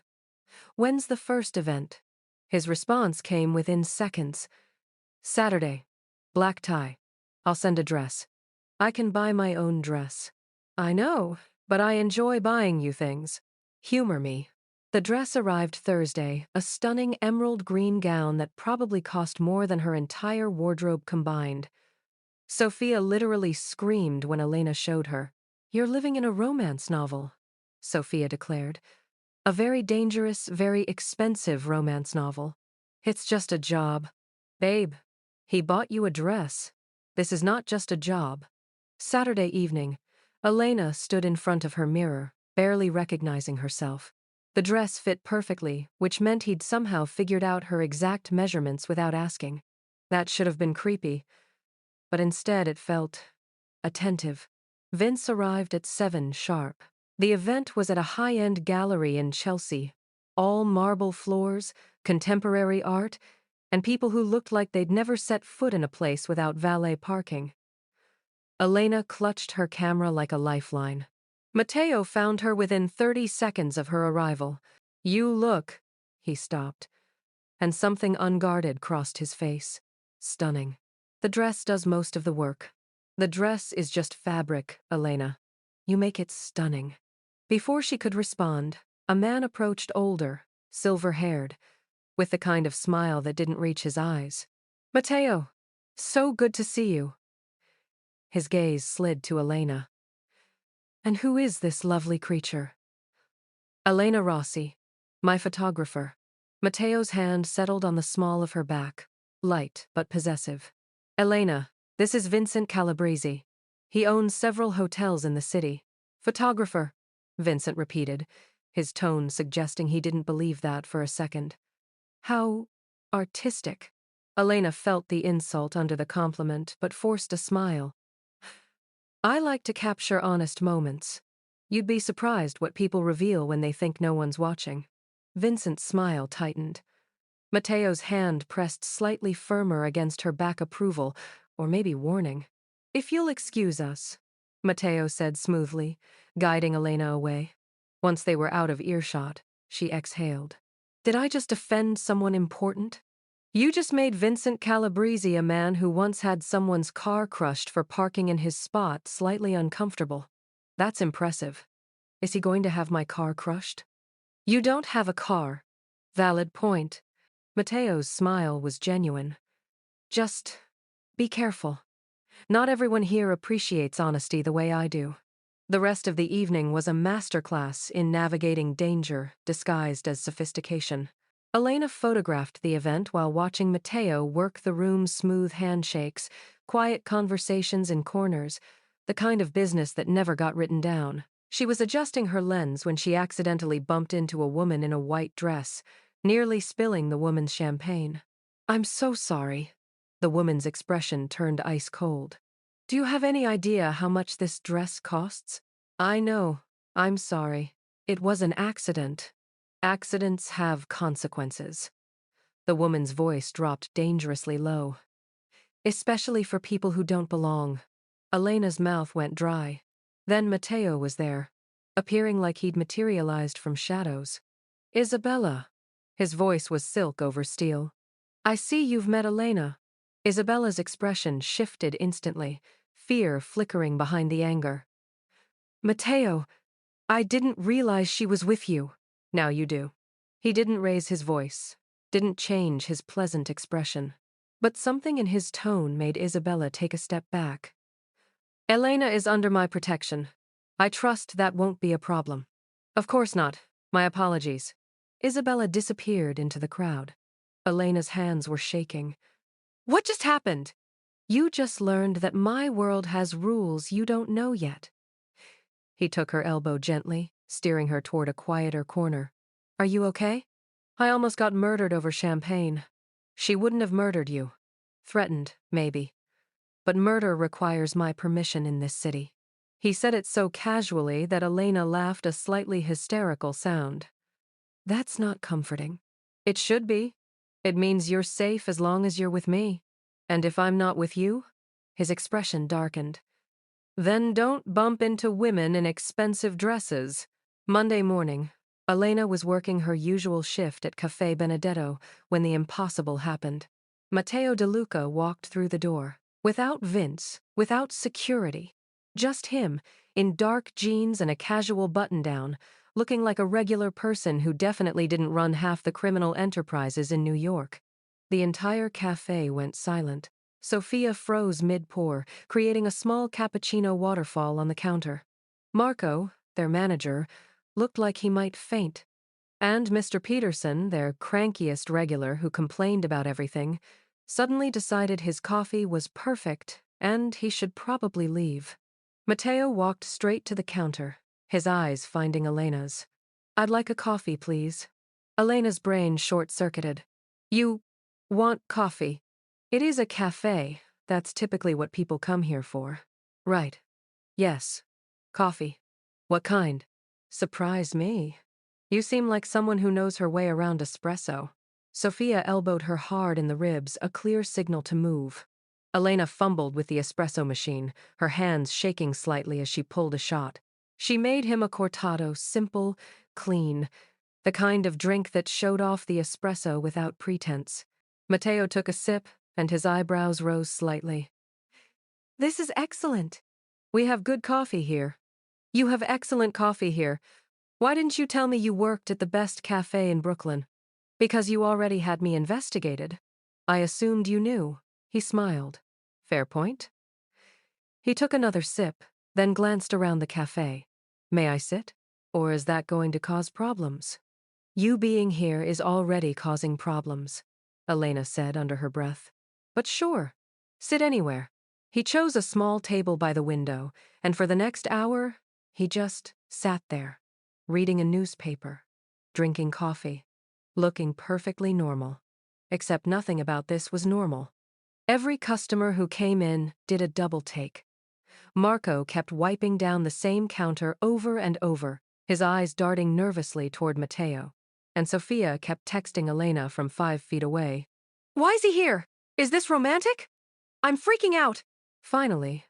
When's the first event? His response came within seconds. Saturday. Black tie. I'll send a dress. I can buy my own dress. I know, but I enjoy buying you things. Humor me. The dress arrived Thursday, a stunning emerald green gown that probably cost more than her entire wardrobe combined. Sophia literally screamed when Elena showed her. You're living in a romance novel, Sophia declared. A very dangerous, very expensive romance novel. It's just a job. Babe, he bought you a dress. This is not just a job. Saturday evening, Elena stood in front of her mirror, barely recognizing herself. The dress fit perfectly, which meant he'd somehow figured out her exact measurements without asking. That should have been creepy, but instead it felt attentive. Vince arrived at 7 sharp. The event was at a high-end gallery in Chelsea. All marble floors, contemporary art, and people who looked like they'd never set foot in a place without valet parking. Elena clutched her camera like a lifeline. Matteo found her within 30 seconds of her arrival. You look, he stopped, and something unguarded crossed his face. Stunning. The dress does most of the work. The dress is just fabric, Elena. You make it stunning. Before she could respond, a man approached, older, silver-haired, with the kind of smile that didn't reach his eyes. Matteo, so good to see you. His gaze slid to Elena. And who is this lovely creature? Elena Rossi, my photographer. Matteo's hand settled on the small of her back, light but possessive. Elena, this is Vincent Calabrese. He owns several hotels in the city. Photographer, Vincent repeated, his tone suggesting he didn't believe that for a second. How artistic. Elena felt the insult under the compliment, but forced a smile. I like to capture honest moments. You'd be surprised what people reveal when they think no one's watching. Vincent's smile tightened. Matteo's hand pressed slightly firmer against her back, approval, or maybe warning. If you'll excuse us, Matteo said smoothly, guiding Elena away. Once they were out of earshot, she exhaled. Did I just offend someone important? You just made Vincent Calabrese, a man who once had someone's car crushed for parking in his spot, slightly uncomfortable. That's impressive. Is he going to have my car crushed? You don't have a car. Valid point. Matteo's smile was genuine. Just be careful. Not everyone here appreciates honesty the way I do. The rest of the evening was a masterclass in navigating danger disguised as sophistication. Elena photographed the event while watching Matteo work the room's smooth handshakes, quiet conversations in corners, the kind of business that never got written down. She was adjusting her lens when she accidentally bumped into a woman in a white dress, nearly spilling the woman's champagne. I'm so sorry. The woman's expression turned ice cold. Do you have any idea how much this dress costs? I know. I'm sorry. It was an accident. Accidents have consequences. The woman's voice dropped dangerously low. Especially for people who don't belong. Elena's mouth went dry. Then Matteo was there, appearing like he'd materialized from shadows. Isabella. His voice was silk over steel. I see you've met Elena. Isabella's expression shifted instantly, fear flickering behind the anger. Matteo, I didn't realize she was with you. Now you do. He didn't raise his voice, didn't change his pleasant expression. But something in his tone made Isabella take a step back. Elena is under my protection. I trust that won't be a problem. Of course not. My apologies. Isabella disappeared into the crowd. Elena's hands were shaking. What just happened? You just learned that my world has rules you don't know yet. He took her elbow gently, steering her toward a quieter corner. Are you okay? I almost got murdered over champagne. She wouldn't have murdered you. Threatened, maybe. But murder requires my permission in this city. He said it so casually that Elena laughed a slightly hysterical sound. That's not comforting. It should be. It means you're safe as long as you're with me. And if I'm not with you? His expression darkened. Then don't bump into women in expensive dresses. Monday morning, Elena was working her usual shift at Cafe Benedetto when the impossible happened. Matteo De Luca walked through the door. Without Vince, without security. Just him, in dark jeans and a casual button-down, looking like a regular person who definitely didn't run half the criminal enterprises in New York. The entire cafe went silent. Sophia froze mid-pour, creating a small cappuccino waterfall on the counter. Marco, their manager, looked like he might faint. And Mr. Peterson, their crankiest regular who complained about everything, suddenly decided his coffee was perfect and he should probably leave. Matteo walked straight to the counter, his eyes finding Elena's. I'd like a coffee, please. Elena's brain short-circuited. You want coffee? It is a cafe. That's typically what people come here for. Right. Yes. Coffee. What kind? Surprise me. You seem like someone who knows her way around espresso. Sophia elbowed her hard in the ribs, a clear signal to move. Elena fumbled with the espresso machine, her hands shaking slightly as she pulled a shot. She made him a cortado, simple, clean, the kind of drink that showed off the espresso without pretense. Matteo took a sip, and his eyebrows rose slightly. This is excellent. We have good coffee here. You have excellent coffee here. Why didn't you tell me you worked at the best cafe in Brooklyn? Because you already had me investigated. I assumed you knew. He smiled. Fair point. He took another sip, then glanced around the cafe. May I sit? Or is that going to cause problems? You being here is already causing problems, Elena said under her breath. But sure. Sit anywhere. He chose a small table by the window, and for the next hour, he just sat there, reading a newspaper, drinking coffee, looking perfectly normal. Except nothing about this was normal. Every customer who came in did a double take. Marco kept wiping down the same counter over and over, his eyes darting nervously toward Matteo. And Sophia kept texting Elena from 5 feet away. Why is he here? Is this romantic? I'm freaking out. Finally,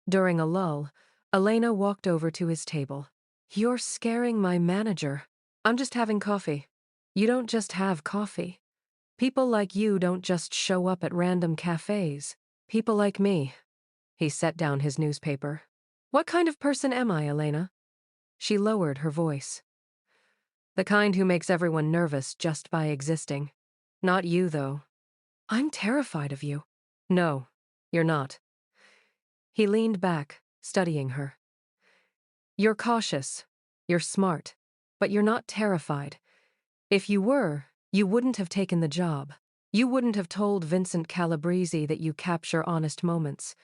during a lull, Elena walked over to his table. You're scaring my manager. I'm just having coffee. You don't just have coffee. People like you don't just show up at random cafes. People like me. He set down his newspaper. What kind of person am I, Elena? She lowered her voice. The kind who makes everyone nervous just by existing. Not you, though. I'm terrified of you. No, you're not. He leaned back, studying her. You're cautious. You're smart. But you're not terrified. If you were, you wouldn't have taken the job. You wouldn't have told Vincent Calabrese that you capture honest moments.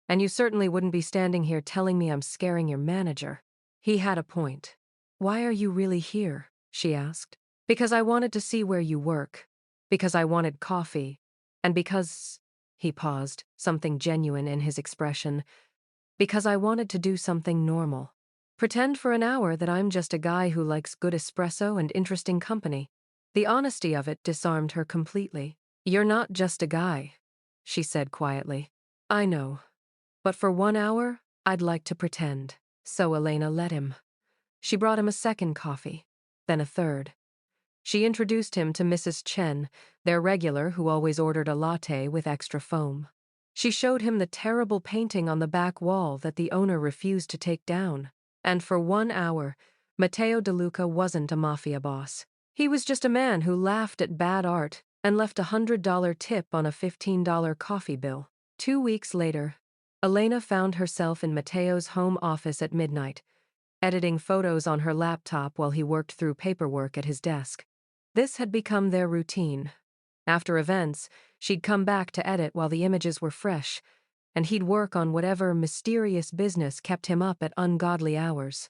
And you certainly wouldn't be standing here telling me I'm scaring your manager. He had a point. Why are you really here? She asked. Because I wanted to see where you work. Because I wanted coffee. And because He paused, something genuine in his expression. Because I wanted to do something normal. Pretend for an hour that I'm just a guy who likes good espresso and interesting company. The honesty of it disarmed her completely. You're not just a guy, she said quietly. I know. But for 1 hour, I'd like to pretend. So Elena let him. She brought him a second coffee, then a third. She introduced him to Mrs. Chen, their regular who always ordered a latte with extra foam. She showed him the terrible painting on the back wall that the owner refused to take down. And for 1 hour, Matteo De Luca wasn't a mafia boss. He was just a man who laughed at bad art and left $100 tip on a $15 coffee bill. 2 weeks later, Elena found herself in Matteo's home office at midnight, editing photos on her laptop while he worked through paperwork at his desk. This had become their routine. After events, she'd come back to edit while the images were fresh, and he'd work on whatever mysterious business kept him up at ungodly hours.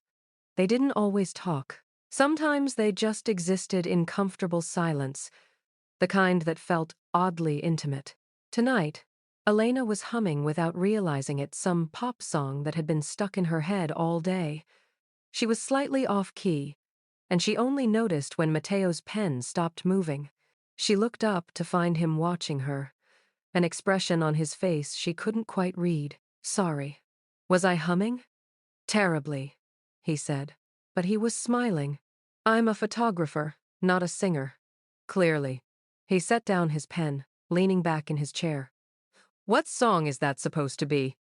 They didn't always talk. Sometimes they just existed in comfortable silence, the kind that felt oddly intimate. Tonight, Elena was humming without realizing it some pop song that had been stuck in her head all day. She was slightly off-key, and she only noticed when Matteo's pen stopped moving. She looked up to find him watching her, an expression on his face she couldn't quite read. Sorry. Was I humming? Terribly, he said. But he was smiling. I'm a photographer, not a singer. Clearly. He set down his pen, leaning back in his chair. What song is that supposed to be?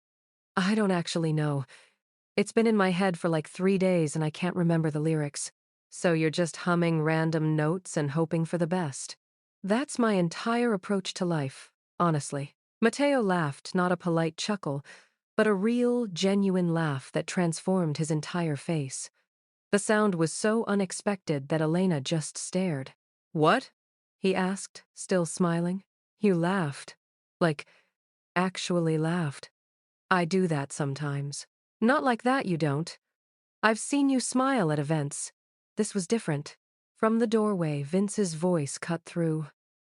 I don't actually know. It's been in my head for like 3 days and I can't remember the lyrics. So you're just humming random notes and hoping for the best. That's my entire approach to life, honestly. Matteo laughed, not a polite chuckle, but a real, genuine laugh that transformed his entire face. The sound was so unexpected that Elena just stared. What? He asked, still smiling. You laughed. Like, actually laughed. I do that sometimes. Not like that, you don't. I've seen you smile at events. This was different. From the doorway, Vince's voice cut through.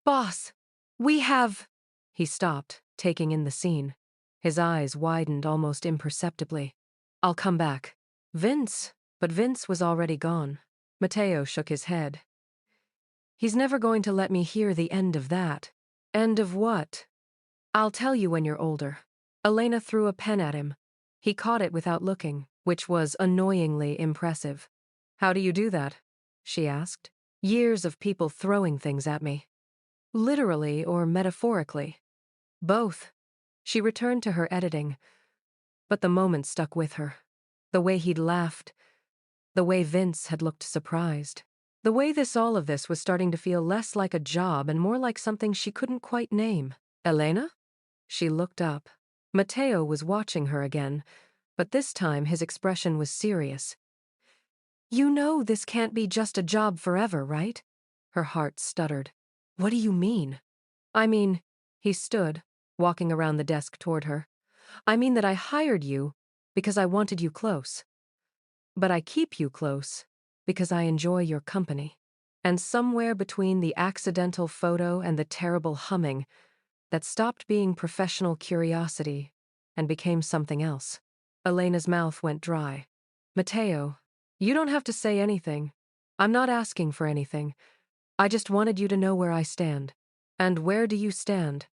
Boss, we have... He stopped, taking in the scene. His eyes widened almost imperceptibly. I'll come back. Vince? But Vince was already gone. Matteo shook his head. He's never going to let me hear the end of that. End of what? I'll tell you when you're older. Elena threw a pen at him. He caught it without looking, which was annoyingly impressive. How do you do that? She asked. Years of people throwing things at me. Literally or metaphorically? Both. She returned to her editing, but the moment stuck with her. The way he'd laughed, the way Vince had looked surprised, the way all of this was starting to feel less like a job and more like something she couldn't quite name. Elena? She looked up. Matteo was watching her again, but this time his expression was serious. You know this can't be just a job forever, right? Her heart stuttered. What do you mean? I mean, he stood, walking around the desk toward her. I mean that I hired you because I wanted you close. But I keep you close because I enjoy your company. And somewhere between the accidental photo and the terrible humming, that stopped being professional curiosity and became something else. Elena's mouth went dry. Matteo, you don't have to say anything. I'm not asking for anything. I just wanted you to know where I stand. And where do you stand?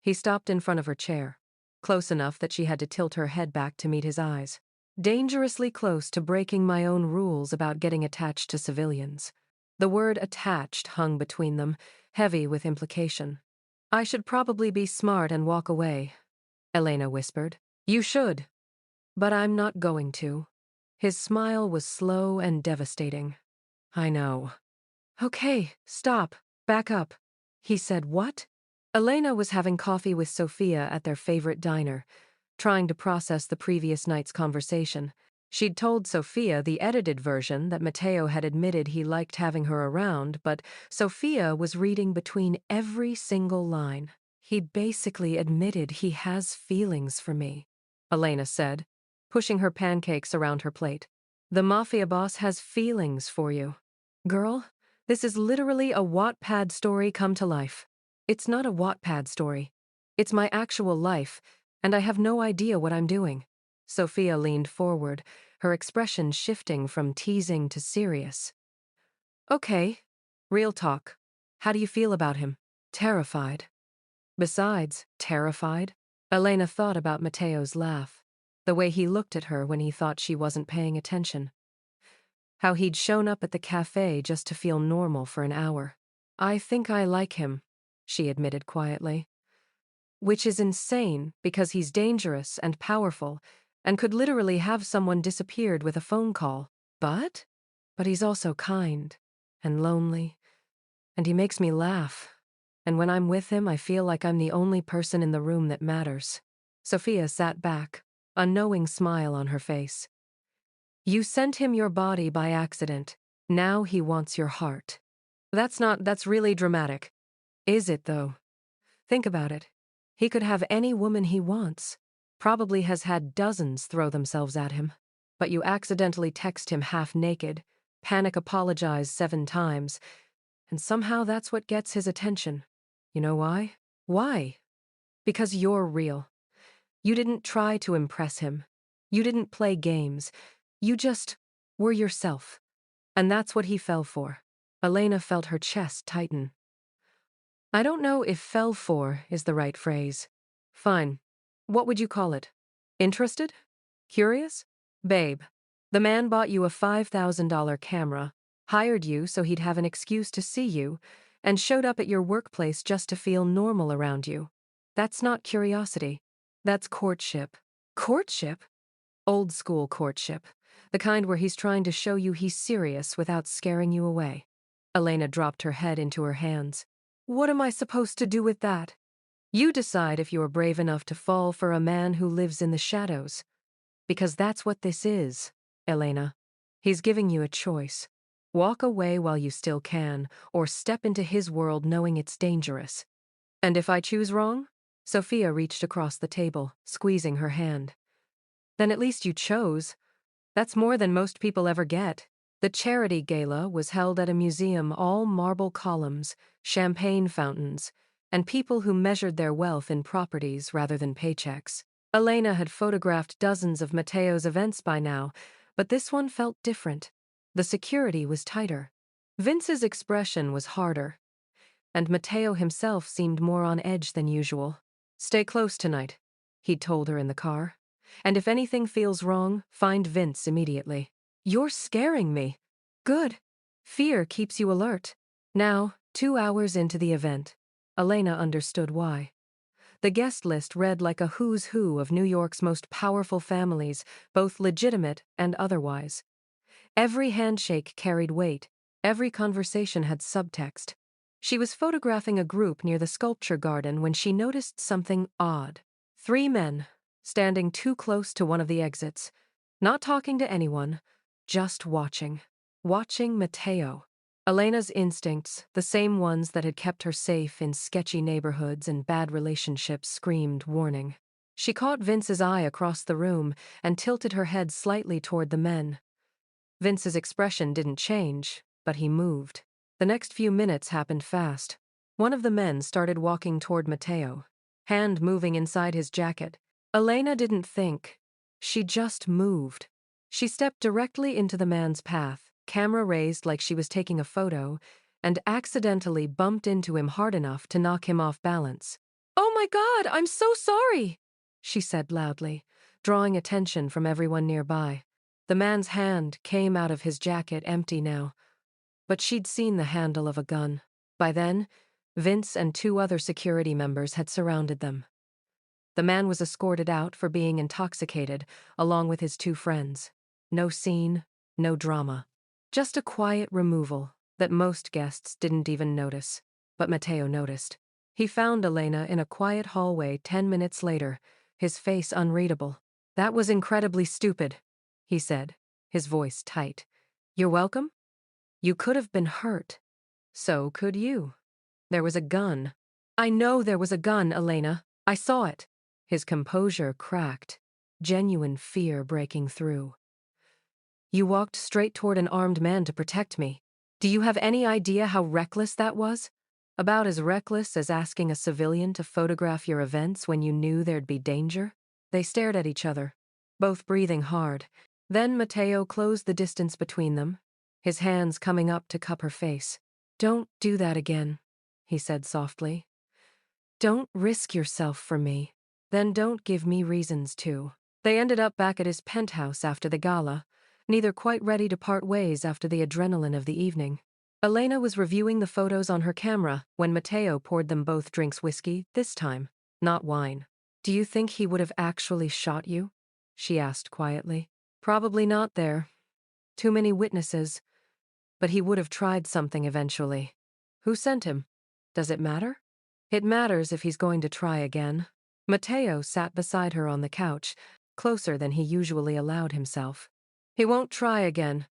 He stopped in front of her chair, close enough that she had to tilt her head back to meet his eyes. Dangerously close to breaking my own rules about getting attached to civilians. The word attached hung between them, heavy with implication. I should probably be smart and walk away, Elena whispered. You should. But I'm not going to. His smile was slow and devastating. I know. Okay, stop. Back up. He said what? Elena was having coffee with Sophia at their favorite diner, trying to process the previous night's conversation. She'd told Sophia the edited version that Matteo had admitted he liked having her around, but Sophia was reading between every single line. He basically admitted he has feelings for me, Elena said, pushing her pancakes around her plate. The Mafia boss has feelings for you. Girl, this is literally a Wattpad story come to life. It's not a Wattpad story. It's my actual life, and I have no idea what I'm doing. Sophia leaned forward, her expression shifting from teasing to serious. Okay, real talk. How do you feel about him? Terrified. Besides, terrified? Elena thought about Matteo's laugh, the way he looked at her when he thought she wasn't paying attention. How he'd shown up at the cafe just to feel normal for an hour. I think I like him, she admitted quietly. Which is insane because he's dangerous and powerful and could literally have someone disappeared with a phone call. But he's also kind and lonely, and he makes me laugh. And when I'm with him, I feel like I'm the only person in the room that matters. Sophia sat back, a knowing smile on her face. You sent him your body by accident. Now he wants your heart. That's really dramatic. Is it, though? Think about it. He could have any woman he wants. Probably has had dozens throw themselves at him. But you accidentally text him half naked, panic apologize 7 times, and somehow that's what gets his attention. You know why? Why? Because you're real. You didn't try to impress him. You didn't play games. You just were yourself. And that's what he fell for. Elena felt her chest tighten. I don't know if fell for is the right phrase. Fine. What would you call it? Interested? Curious? Babe, the man bought you a $5,000 camera, hired you so he'd have an excuse to see you, and showed up at your workplace just to feel normal around you. That's not curiosity. That's courtship. Courtship? Old school courtship. The kind where he's trying to show you he's serious without scaring you away. Elena dropped her head into her hands. What am I supposed to do with that? You decide if you're brave enough to fall for a man who lives in the shadows. Because that's what this is, Elena. He's giving you a choice. Walk away while you still can, or step into his world knowing it's dangerous. And if I choose wrong? Sophia reached across the table, squeezing her hand. Then at least you chose. That's more than most people ever get. The charity gala was held at a museum, all marble columns, champagne fountains, and people who measured their wealth in properties rather than paychecks. Elena had photographed dozens of Matteo's events by now, but this one felt different. The security was tighter. Vince's expression was harder, and Matteo himself seemed more on edge than usual. Stay close tonight, he'd told her in the car. And if anything feels wrong, find Vince immediately. You're scaring me. Good. Fear keeps you alert. Now, 2 hours into the event, Elena understood why. The guest list read like a who's who of New York's most powerful families, both legitimate and otherwise. Every handshake carried weight. Every conversation had subtext. She was photographing a group near the sculpture garden when she noticed something odd. 3 men, standing too close to one of the exits, not talking to anyone, just watching. Watching Matteo. Elena's instincts, the same ones that had kept her safe in sketchy neighborhoods and bad relationships, screamed warning. She caught Vince's eye across the room and tilted her head slightly toward the men. Vince's expression didn't change, but he moved. The next few minutes happened fast. One of the men started walking toward Matteo, hand moving inside his jacket. Elena didn't think. She just moved. She stepped directly into the man's path, camera raised like she was taking a photo, and accidentally bumped into him hard enough to knock him off balance. "Oh my God, I'm so sorry," she said loudly, drawing attention from everyone nearby. The man's hand came out of his jacket empty now, but she'd seen the handle of a gun. By then, Vince and 2 other security members had surrounded them. The man was escorted out for being intoxicated, along with his 2 friends. No scene, no drama. Just a quiet removal that most guests didn't even notice. But Matteo noticed. He found Elena in a quiet hallway 10 minutes later, his face unreadable. "That was incredibly stupid," he said, his voice tight. "You're welcome? You could have been hurt. So could you. There was a gun." "I know there was a gun, Elena. I saw it." His composure cracked, genuine fear breaking through. "You walked straight toward an armed man to protect me. Do you have any idea how reckless that was? About as reckless as asking a civilian to photograph your events when you knew there'd be danger? They stared at each other, both breathing hard. Then Matteo closed the distance between them, his hands coming up to cup her face. "Don't do that again," he said softly. "Don't risk yourself for me. Then don't give me reasons to." They ended up back at his penthouse after the gala, neither quite ready to part ways after the adrenaline of the evening. Elena was reviewing the photos on her camera when Matteo poured them both drinks whiskey, this time, not wine. "Do you think he would have actually shot you?" she asked quietly. "Probably not there. Too many witnesses. But he would have tried something eventually. Who sent him? Does it matter?" "It matters if he's going to try again." Matteo sat beside her on the couch, closer than he usually allowed himself. "He won't try again.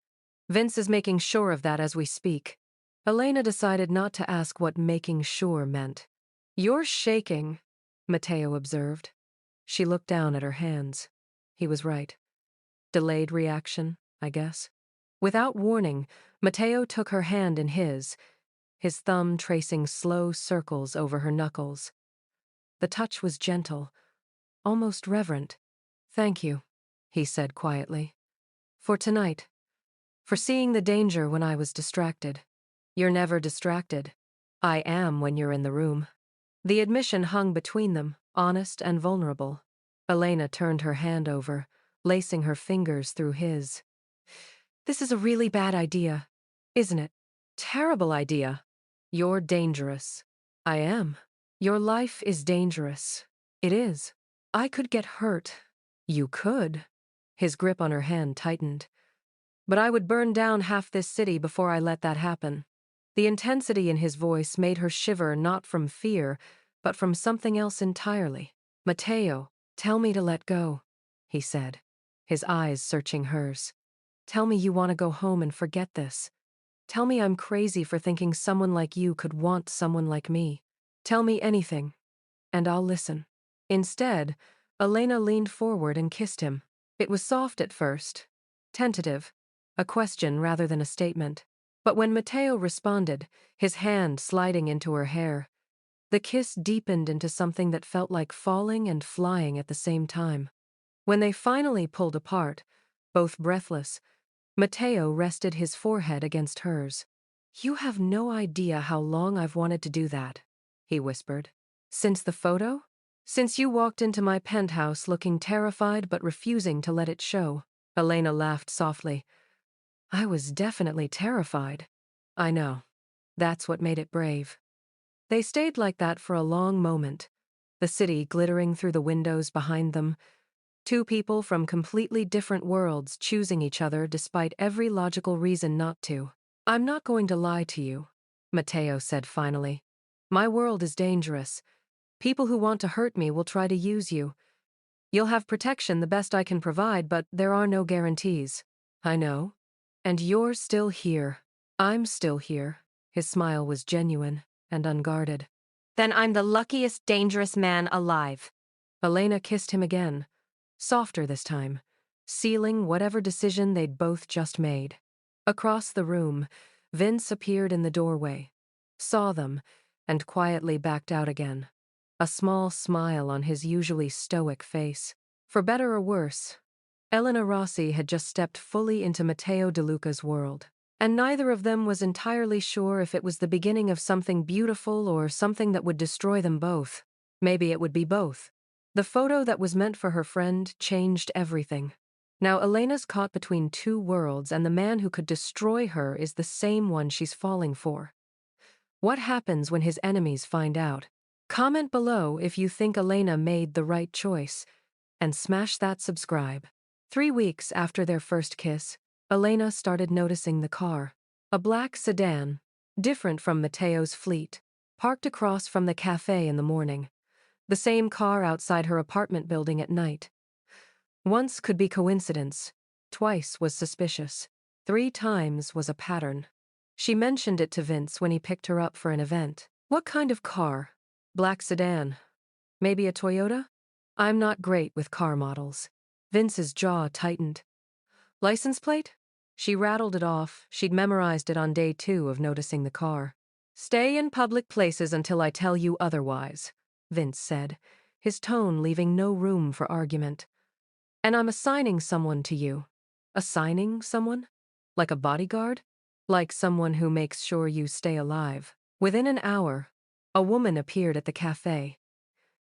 Vince is making sure of that as we speak." Elena decided not to ask what making sure meant. "You're shaking," Matteo observed. She looked down at her hands. He was right. Delayed reaction, I guess. Without warning, Matteo took her hand in his thumb tracing slow circles over her knuckles. The touch was gentle, almost reverent. "Thank you," he said quietly. "For tonight. For seeing the danger when I was distracted." "You're never distracted." "I am when you're in the room." The admission hung between them, honest and vulnerable. Elena turned her hand over, lacing her fingers through his. "This is a really bad idea, isn't it?" "Terrible idea." "You're dangerous." "I am." "Your life is dangerous." "It is." "I could get hurt." "You could." His grip on her hand tightened. "But I would burn down half this city before I let that happen." The intensity in his voice made her shiver not from fear, but from something else entirely. "Matteo, tell me to let go," he said, his eyes searching hers. "Tell me you want to go home and forget this. Tell me I'm crazy for thinking someone like you could want someone like me. Tell me anything, and I'll listen." Instead, Elena leaned forward and kissed him. It was soft at first, tentative, a question rather than a statement. But when Matteo responded, his hand sliding into her hair, the kiss deepened into something that felt like falling and flying at the same time. When they finally pulled apart, both breathless, Matteo rested his forehead against hers. "You have no idea how long I've wanted to do that," he whispered. "Since the photo? Since you walked into my penthouse looking terrified but refusing to let it show." Elena laughed softly. "I was definitely terrified." "I know. That's what made it brave." They stayed like that for a long moment, the city glittering through the windows behind them, two people from completely different worlds choosing each other despite every logical reason not to. "I'm not going to lie to you," Matteo said finally. "My world is dangerous. People who want to hurt me will try to use you. You'll have protection the best I can provide, but there are no guarantees." "I know. And you're still here. I'm still here." His smile was genuine and unguarded.
"Then I'm the luckiest dangerous man alive."
Elena kissed him again, softer this time, sealing whatever decision they'd both just made. Across the room, Vince appeared in the doorway, saw them, and quietly backed out again, a small smile on his usually stoic face. For better or worse, Elena Rossi had just stepped fully into Matteo De Luca's world, and neither of them was entirely sure if it was the beginning of something beautiful or something that would destroy them both. Maybe it would be both. The photo that was meant for her friend changed everything. Now Elena's caught between two worlds, and the man who could destroy her is the same one she's falling for. What happens when his enemies find out? Comment below if you think Elena made the right choice, and smash that subscribe. 3 weeks after their first kiss, Elena started noticing the car. A black sedan, different from Matteo's fleet, parked across from the cafe in the morning. The same car outside her apartment building at night. Once could be coincidence, twice was suspicious, 3 times was a pattern. She mentioned it to Vince when he picked her up for an event. "What kind of car?" "Black sedan. Maybe a Toyota?" "I'm not great with car models." Vince's jaw tightened. "License plate?" She rattled it off. She'd memorized it on day 2 of noticing the car. Stay in public places until I tell you otherwise, Vince said, his tone leaving no room for argument. And I'm assigning someone to you. Assigning someone? Like a bodyguard? Like someone who makes sure you stay alive. Within an hour, a woman appeared at the cafe.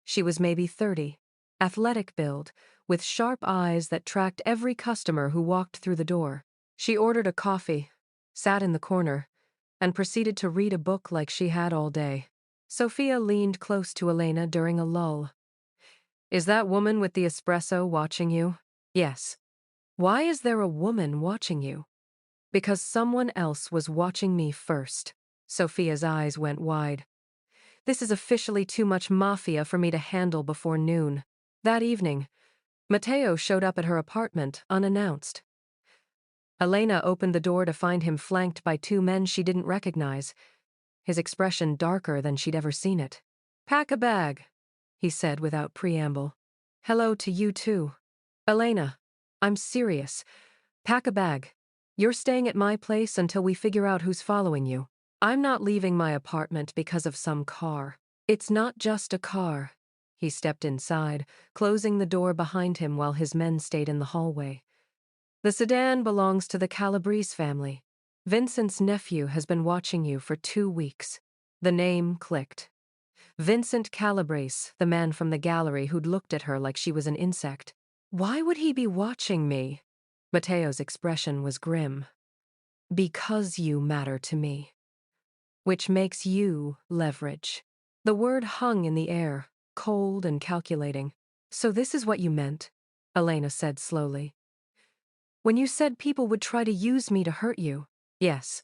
She was maybe 30, athletic build, with sharp eyes that tracked every customer who walked through the door. She ordered a coffee, sat in the corner, and proceeded to read a book like she had all day. Sophia leaned close to Elena during a lull. Is that woman with the espresso watching you? Yes. Why is there a woman watching you? Because someone else was watching me first. Sophia's eyes went wide. This is officially too much Mafia for me to handle before noon. That evening, Matteo showed up at her apartment unannounced. Elena opened the door to find him flanked by two men she didn't recognize, his expression darker than she'd ever seen it. Pack a bag, he said without preamble. Hello to you too. Elena, I'm serious. Pack a bag. You're staying at my place until we figure out who's following you. I'm not leaving my apartment because of some car. It's not just a car. He stepped inside, closing the door behind him while his men stayed in the hallway. The sedan belongs to the Calabrese family. Vincent's nephew has been watching you for 2 weeks. The name clicked. Vincent Calabrese, the man from the gallery who'd looked at her like she was an insect. Why would he be watching me? Matteo's expression was grim. Because you matter to me. Which makes you leverage. The word hung in the air, cold and calculating. So this is what you meant, Elena said slowly. When you said people would try to use me to hurt you. Yes.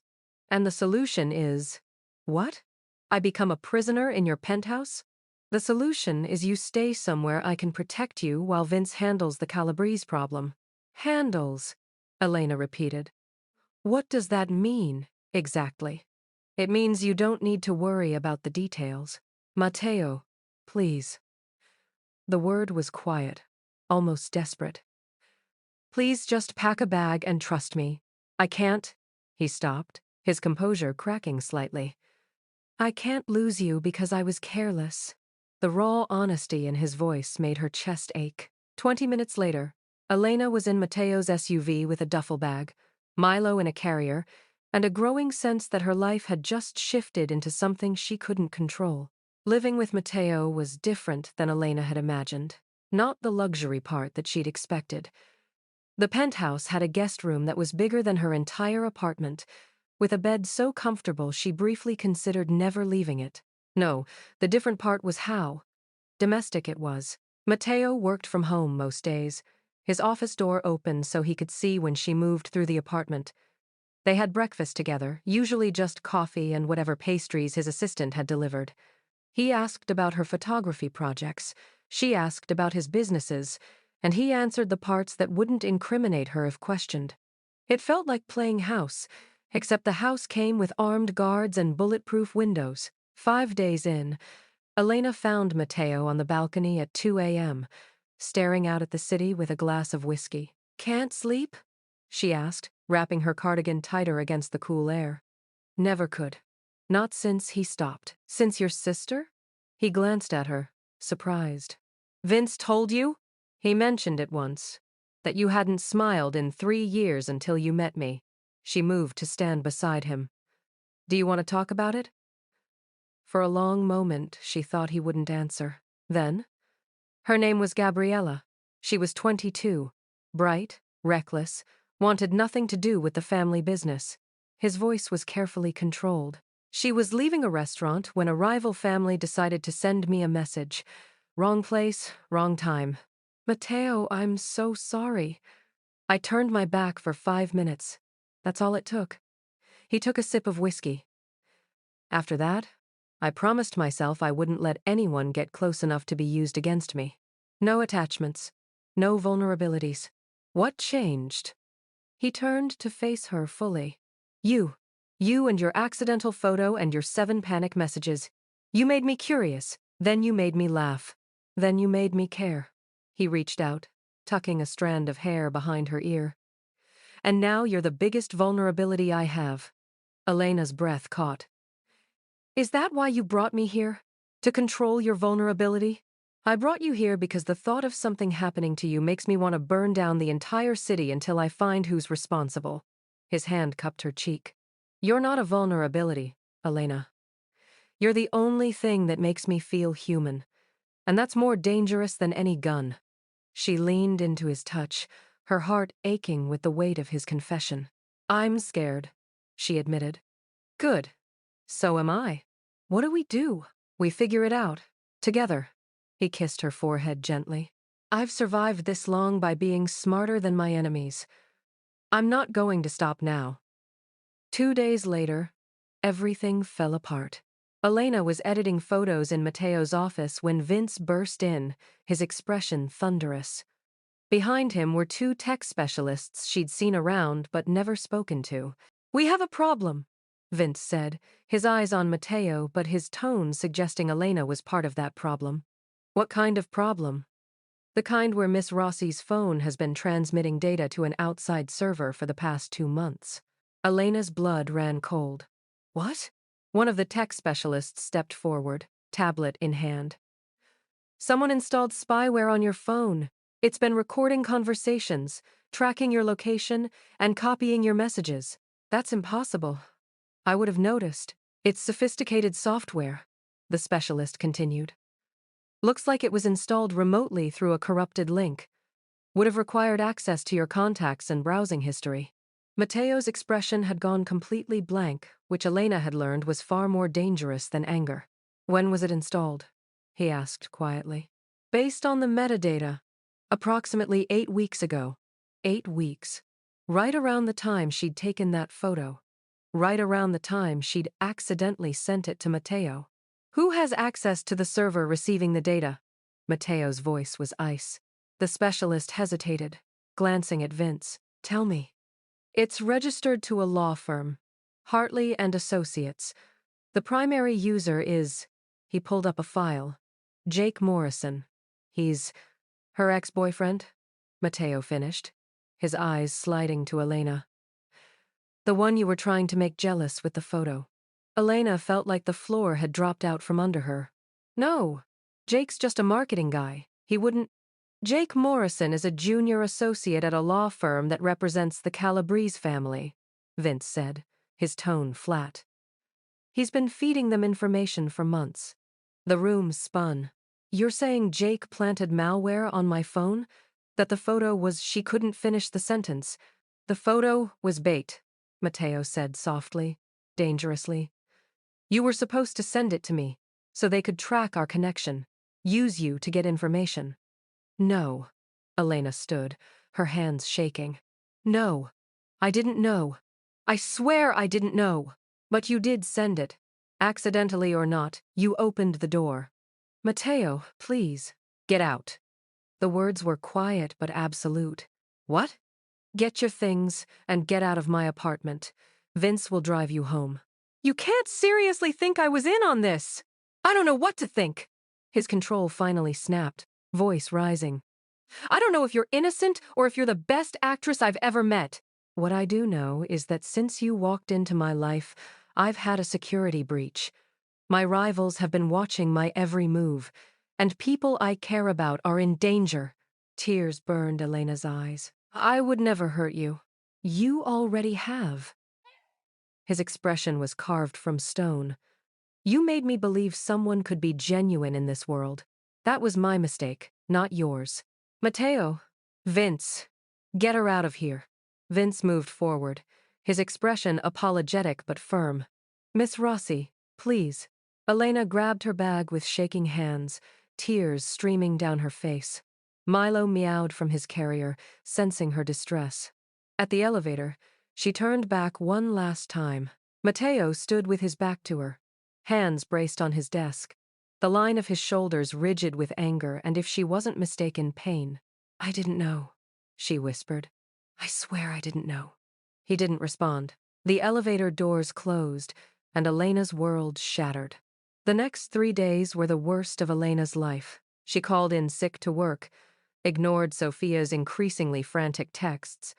And the solution is, what? I become a prisoner in your penthouse? The solution is you stay somewhere I can protect you while Vince handles the Calabrese problem. Handles, Elena repeated. What does that mean, exactly? It means you don't need to worry about the details. Matteo, please. The word was quiet, almost desperate. Please just pack a bag and trust me. I can't. He stopped, his composure cracking slightly. I can't lose you because I was careless. The raw honesty in his voice made her chest ache. 20 minutes later, Elena was in Matteo's SUV with a duffel bag, Milo in a carrier, and a growing sense that her life had just shifted into something she couldn't control. Living with Matteo was different than Elena had imagined. Not the luxury part that she'd expected. The penthouse had a guest room that was bigger than her entire apartment, with a bed so comfortable she briefly considered never leaving it. No, the different part was how domestic it was. Matteo worked from home most days, his office door open so he could see when she moved through the apartment. They had breakfast together, usually just coffee and whatever pastries his assistant had delivered. He asked about her photography projects, she asked about his businesses, and he answered the parts that wouldn't incriminate her if questioned. It felt like playing house, except the house came with armed guards and bulletproof windows. 5 days in, Elena found Matteo on the balcony at 2 a.m., staring out at the city with a glass of whiskey. Can't sleep? She asked, wrapping her cardigan tighter against the cool air. Never could. Not since he stopped. Since your sister? He glanced at her, surprised. Vince told you? He mentioned it once. That you hadn't smiled in 3 years until you met me. She moved to stand beside him. Do you want to talk about it? For a long moment, she thought he wouldn't answer. Then? Her name was Gabriella. She was 22, bright, reckless, wanted nothing to do with the family business. His voice was carefully controlled. She was leaving a restaurant when a rival family decided to send me a message. Wrong place, wrong time. Matteo, I'm so sorry. I turned my back for 5 minutes. That's all it took. He took a sip of whiskey. After that, I promised myself I wouldn't let anyone get close enough to be used against me. No attachments. No vulnerabilities. What changed? He turned to face her fully. You. You and your accidental photo and your 7 panic messages. You made me curious. Then you made me laugh. Then you made me care. He reached out, tucking a strand of hair behind her ear. And now you're the biggest vulnerability I have. Elena's breath caught. Is that why you brought me here? To control your vulnerability? I brought you here because the thought of something happening to you makes me want to burn down the entire city until I find who's responsible. His hand cupped her cheek. You're not a vulnerability, Elena. You're the only thing that makes me feel human. And that's more dangerous than any gun. She leaned into his touch, her heart aching with the weight of his confession. I'm scared, she admitted. Good. So am I. What do we do? We figure it out. Together. He kissed her forehead gently. I've survived this long by being smarter than my enemies. I'm not going to stop now. 2 days later, everything fell apart. Elena was editing photos in Matteo's office when Vince burst in, his expression thunderous. Behind him were 2 tech specialists she'd seen around but never spoken to. We have a problem, Vince said, his eyes on Matteo but his tone suggesting Elena was part of that problem. What kind of problem? The kind where Miss Rossi's phone has been transmitting data to an outside server for the past 2 months. Elena's blood ran cold. What? One of the tech specialists stepped forward, tablet in hand. Someone installed spyware on your phone. It's been recording conversations, tracking your location, and copying your messages. That's impossible. I would have noticed. It's sophisticated software, the specialist continued. Looks like it was installed remotely through a corrupted link. Would have required access to your contacts and browsing history. Matteo's expression had gone completely blank, which Elena had learned was far more dangerous than anger. When was it installed? He asked quietly. Based on the metadata, approximately 8 weeks ago. 8 weeks. Right around the time she'd taken that photo. Right around the time she'd accidentally sent it to Matteo. Who has access to the server receiving the data? Matteo's voice was ice. The specialist hesitated, glancing at Vince. Tell me. It's registered to a law firm, Hartley and Associates. The primary user is, he pulled up a file, Jake Morrison. He's her ex-boyfriend, Matteo finished, his eyes sliding to Elena. The one you were trying to make jealous with the photo. Elena felt like the floor had dropped out from under her. No, Jake's just a marketing guy. He wouldn't. Jake Morrison is a junior associate at a law firm that represents the Calabrese family, Vince said, his tone flat. He's been feeding them information for months. The room spun. You're saying Jake planted malware on my phone? That the photo was she couldn't finish the sentence. The photo was bait, Matteo said softly, dangerously. You were supposed to send it to me, so they could track our connection, use you to get information. No. Elena stood, her hands shaking. No. I didn't know. I swear I didn't know. But you did send it. Accidentally or not, you opened the door. Matteo, please. Get out. The words were quiet but absolute. What? Get your things and get out of my apartment. Vince will drive you home. You can't seriously think I was in on this. I don't know what to think. His control finally snapped, voice rising. I don't know if you're innocent or if you're the best actress I've ever met. What I do know is that since you walked into my life, I've had a security breach. My rivals have been watching my every move, and people I care about are in danger. Tears burned Elena's eyes. I would never hurt you. You already have. His expression was carved from stone. You made me believe someone could be genuine in this world. That was my mistake, not yours. Matteo. Vince. Get her out of here. Vince moved forward, his expression apologetic but firm. Miss Rossi, please. Elena grabbed her bag with shaking hands, tears streaming down her face. Milo meowed from his carrier, sensing her distress. At the elevator, she turned back one last time. Matteo stood with his back to her, hands braced on his desk, the line of his shoulders rigid with anger and, if she wasn't mistaken, pain. I didn't know, she whispered. I swear I didn't know. He didn't respond. The elevator doors closed, and Elena's world shattered. The next 3 days were the worst of Elena's life. She called in sick to work, ignored Sophia's increasingly frantic texts,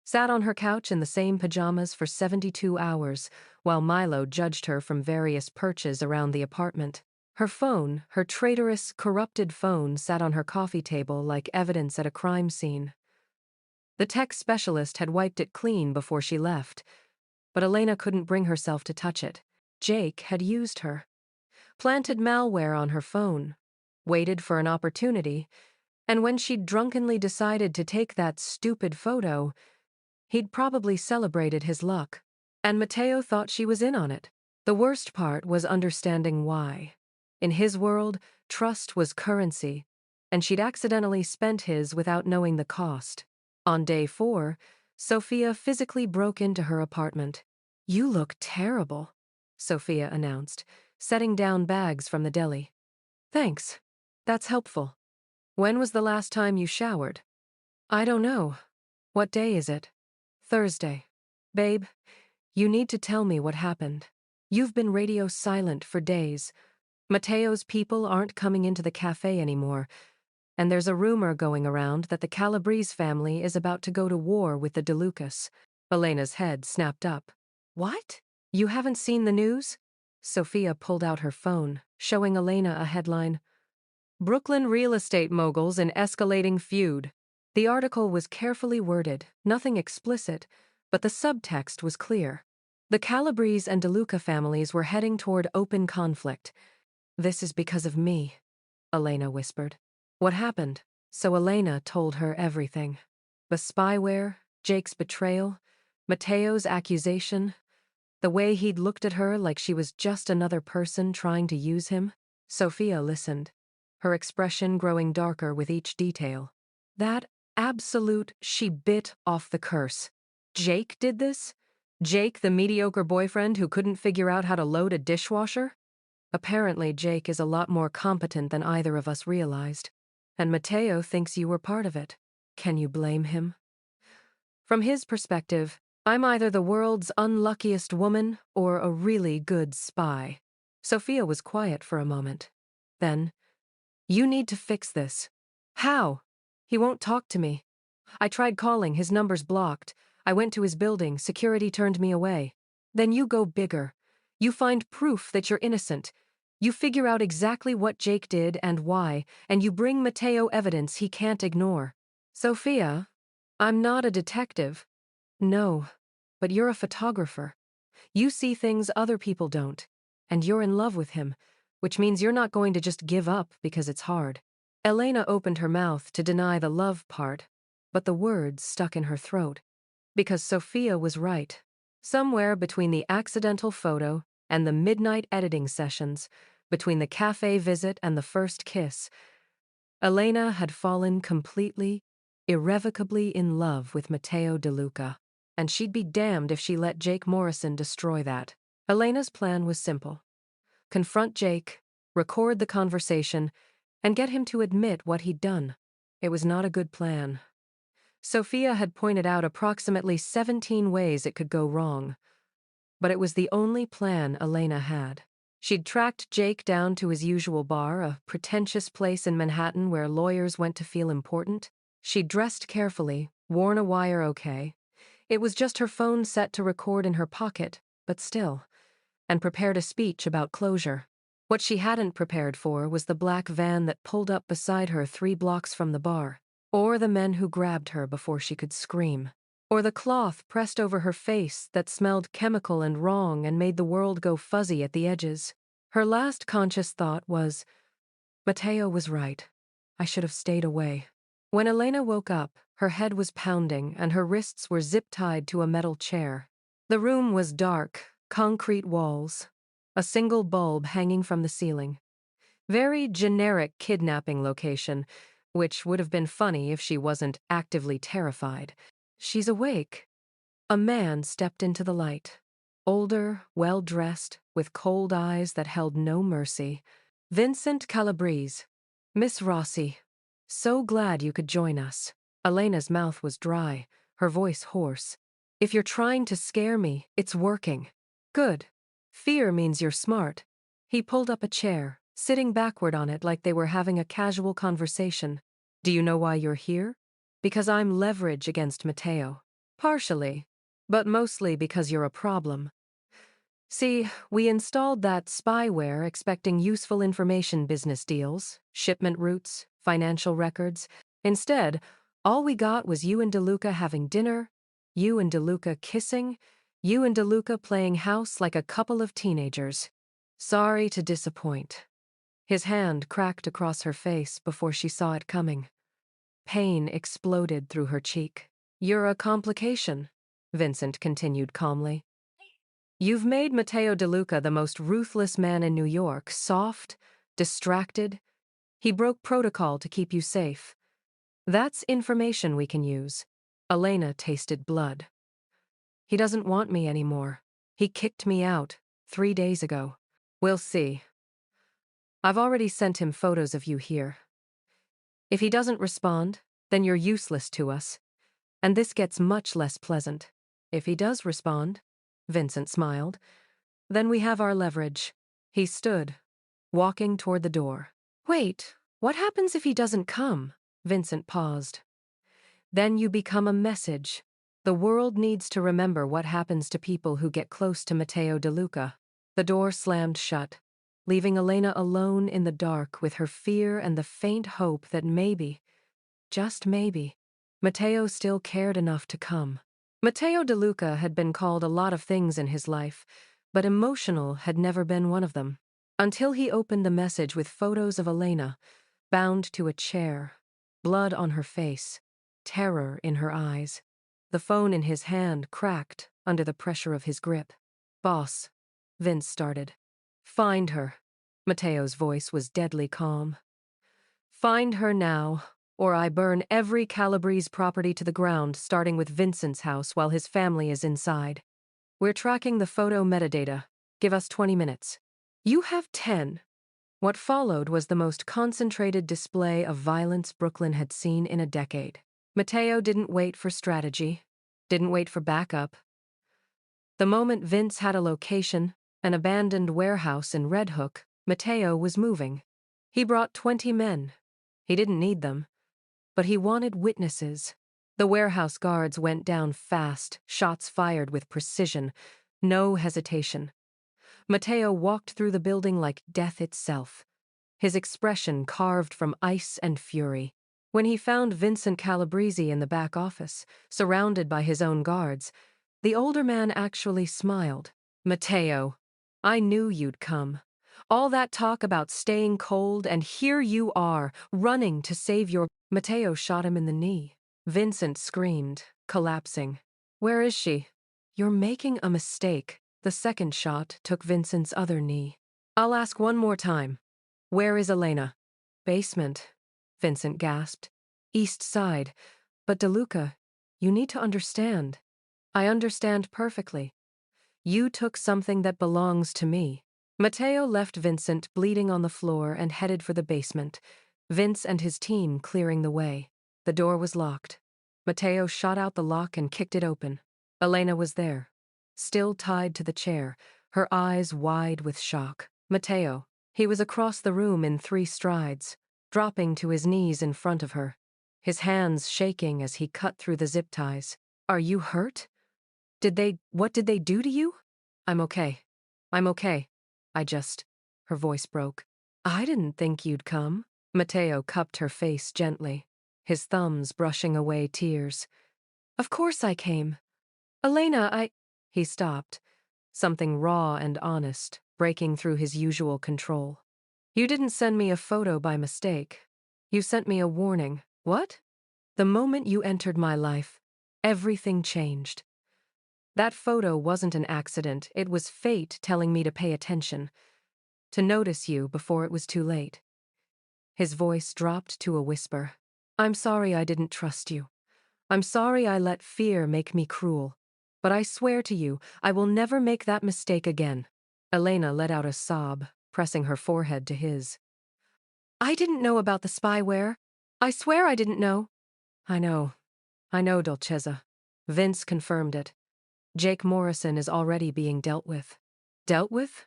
Sat on her couch in the same pajamas for 72 hours, while Milo judged her from various perches around the apartment. Her phone, her traitorous, corrupted phone, sat on her coffee table like evidence at a crime scene. The tech specialist had wiped it clean before she left, but Elena couldn't bring herself to touch it. Jake had used her, planted malware on her phone, waited for an opportunity, and when she'd drunkenly decided to take that stupid photo, he'd probably celebrated his luck. And Matteo thought she was in on it. The worst part was understanding why. In his world, trust was currency, and she'd accidentally spent his without knowing the cost. On day 4, Sophia physically broke into her apartment. "You look terrible," Sophia announced, setting down bags from the deli. "Thanks. That's helpful. When was the last time you showered?" "I don't know. What day is it?" "Thursday. Babe, you need to tell me what happened. You've been radio silent for days. Matteo's people aren't coming into the cafe anymore, and there's a rumor going around that the Calabrese family is about to go to war with the DeLucas." Elena's head snapped up. "What? You haven't seen the news?" Sophia pulled out her phone, showing Elena a headline. "Brooklyn real estate moguls in escalating feud." The article was carefully worded, nothing explicit, but the subtext was clear. The Calabrese and DeLuca families were heading toward open conflict. "This is because of me," Elena whispered. "What happened?" So Elena told her everything. The spyware, Jake's betrayal, Matteo's accusation, the way he'd looked at her like she was just another person trying to use him. Sophia listened, her expression growing darker with each detail. That absolute, she bit off the curse. Jake did this? Jake, the mediocre boyfriend who couldn't figure out how to load a dishwasher? Apparently, Jake is a lot more competent than either of us realized. And Matteo thinks you were part of it. Can you blame him? From his perspective, I'm either the world's unluckiest woman or a really good spy. Sophia was quiet for a moment. Then, "You need to fix this." "How?" "He won't talk to me. I tried calling, his number's blocked. I went to his building, security turned me away." "Then you go bigger. You find proof that you're innocent. You figure out exactly what Jake did and why, and you bring Matteo evidence he can't ignore." "Sophia, I'm not a detective." "No, but you're a photographer. You see things other people don't. And you're in love with him, which means you're not going to just give up because it's hard." Elena opened her mouth to deny the love part, but the words stuck in her throat. Because Sophia was right. Somewhere between the accidental photo and the midnight editing sessions, between the cafe visit and the first kiss, Elena had fallen completely, irrevocably in love with Matteo DeLuca, and she'd be damned if she let Jake Morrison destroy that. Elena's plan was simple. Confront Jake, record the conversation, and get him to admit what he'd done. It was not a good plan. Sophia had pointed out approximately 17 ways it could go wrong, but it was the only plan Elena had. She'd tracked Jake down to his usual bar, a pretentious place in Manhattan where lawyers went to feel important. She'd dressed carefully, worn a wire okay. It was just her phone set to record in her pocket, but still, and prepared a speech about closure. What she hadn't prepared for was the black van that pulled up beside her 3 blocks from the bar, or the men who grabbed her before she could scream, or the cloth pressed over her face that smelled chemical and wrong and made the world go fuzzy at the edges. Her last conscious thought was, Matteo was right. I should have stayed away. When Elena woke up, her head was pounding and her wrists were zip-tied to a metal chair. The room was dark, concrete walls, a single bulb hanging from the ceiling. Very generic kidnapping location, which would have been funny if she wasn't actively terrified. She's awake. A man stepped into the light. Older, well-dressed, with cold eyes that held no mercy. Vincent Calabrese. "Miss Rossi, so glad you could join us." Elena's mouth was dry, her voice hoarse. "If you're trying to scare me, it's working." "Good. Fear means you're smart." He pulled up a chair, sitting backward on it like they were having a casual conversation. "Do you know why you're here?" "Because I'm leverage against Matteo." Partially, but mostly because you're a problem. See, we installed that spyware expecting useful information business deals, shipment routes, financial records. Instead, all we got was you and DeLuca having dinner, you and DeLuca kissing, you and DeLuca playing house like a couple of teenagers. Sorry to disappoint. His hand cracked across her face before she saw it coming. Pain exploded through her cheek. You're a complication, Vincent continued calmly. You've made Matteo DeLuca the most ruthless man in New York, soft, distracted. He broke protocol to keep you safe. That's information we can use. Elena tasted blood. He doesn't want me anymore. He kicked me out 3 days ago. We'll see. I've already sent him photos of you here. If he doesn't respond, then you're useless to us. And this gets much less pleasant. If he does respond, Vincent smiled, then we have our leverage. He stood, walking toward the door. Wait, what happens if he doesn't come? Vincent paused. Then you become a message. The world needs to remember what happens to people who get close to Matteo DeLuca. The door slammed shut, leaving Elena alone in the dark with her fear and the faint hope that maybe, just maybe, Matteo still cared enough to come. Matteo DeLuca had been called a lot of things in his life, but emotional had never been one of them. Until he opened the message with photos of Elena, bound to a chair, blood on her face, terror in her eyes. The phone in his hand cracked under the pressure of his grip. Boss, Vince started. Find her. Matteo's voice was deadly calm. Find her now, or I burn every Calabrese property to the ground, starting with Vincent's house while his family is inside. We're tracking the photo metadata. Give us 20 minutes. You have 10. What followed was the most concentrated display of violence Brooklyn had seen in a decade. Matteo didn't wait for strategy, didn't wait for backup. The moment Vince had a location, an abandoned warehouse in Red Hook, Matteo was moving. He brought 20 men. He didn't need them. But he wanted witnesses. The warehouse guards went down fast, shots fired with precision, no hesitation. Matteo walked through the building like death itself, his expression carved from ice and fury. When he found Vincent Calabrese in the back office, surrounded by his own guards, the older man actually smiled. Matteo, I knew you'd come. All that talk about staying cold, and here you are, running to save your... Matteo shot him in the knee. Vincent screamed, collapsing. Where is she? You're making a mistake. The second shot took Vincent's other knee. I'll ask one more time. Where is Elena? Basement, Vincent gasped. East side. But DeLuca, you need to understand. I understand perfectly. You took something that belongs to me. Matteo left Vincent bleeding on the floor and headed for the basement, Vince and his team clearing the way. The door was locked. Matteo shot out the lock and kicked it open. Elena was there, still tied to the chair, her eyes wide with shock. Matteo. He was across the room in 3 strides, dropping to his knees in front of her, his hands shaking as he cut through the zip ties. Are you hurt? What did they do to you? I'm okay. I'm okay. Her voice broke. I didn't think you'd come. Matteo cupped her face gently, his thumbs brushing away tears. Of course I came. Elena, He stopped, something raw and honest breaking through his usual control. You didn't send me a photo by mistake. You sent me a warning. What? The moment you entered my life, everything changed. That photo wasn't an accident, it was fate telling me to pay attention, to notice you before it was too late. His voice dropped to a whisper. I'm sorry I didn't trust you. I'm sorry I let fear make me cruel. But I swear to you, I will never make that mistake again. Elena let out a sob, pressing her forehead to his. I didn't know about the spyware. I swear I didn't know. I know, Dolcezza. Vince confirmed it. Jake Morrison is already being dealt with. Dealt with?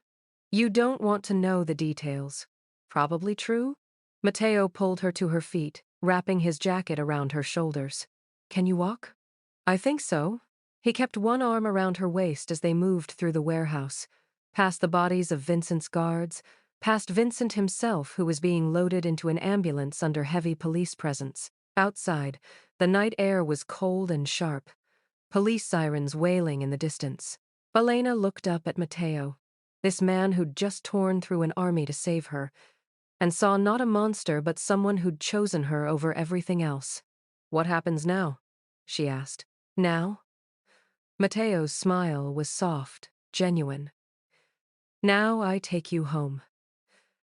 You don't want to know the details. Probably true? Matteo pulled her to her feet, wrapping his jacket around her shoulders. Can you walk? I think so. He kept one arm around her waist as they moved through the warehouse, past the bodies of Vincent's guards, past Vincent himself who was being loaded into an ambulance under heavy police presence. Outside, the night air was cold and sharp, police sirens wailing in the distance. Elena looked up at Matteo, this man who'd just torn through an army to save her, and saw not a monster but someone who'd chosen her over everything else. "What happens now?" she asked. "Now?" Matteo's smile was soft, genuine. "Now I take you home.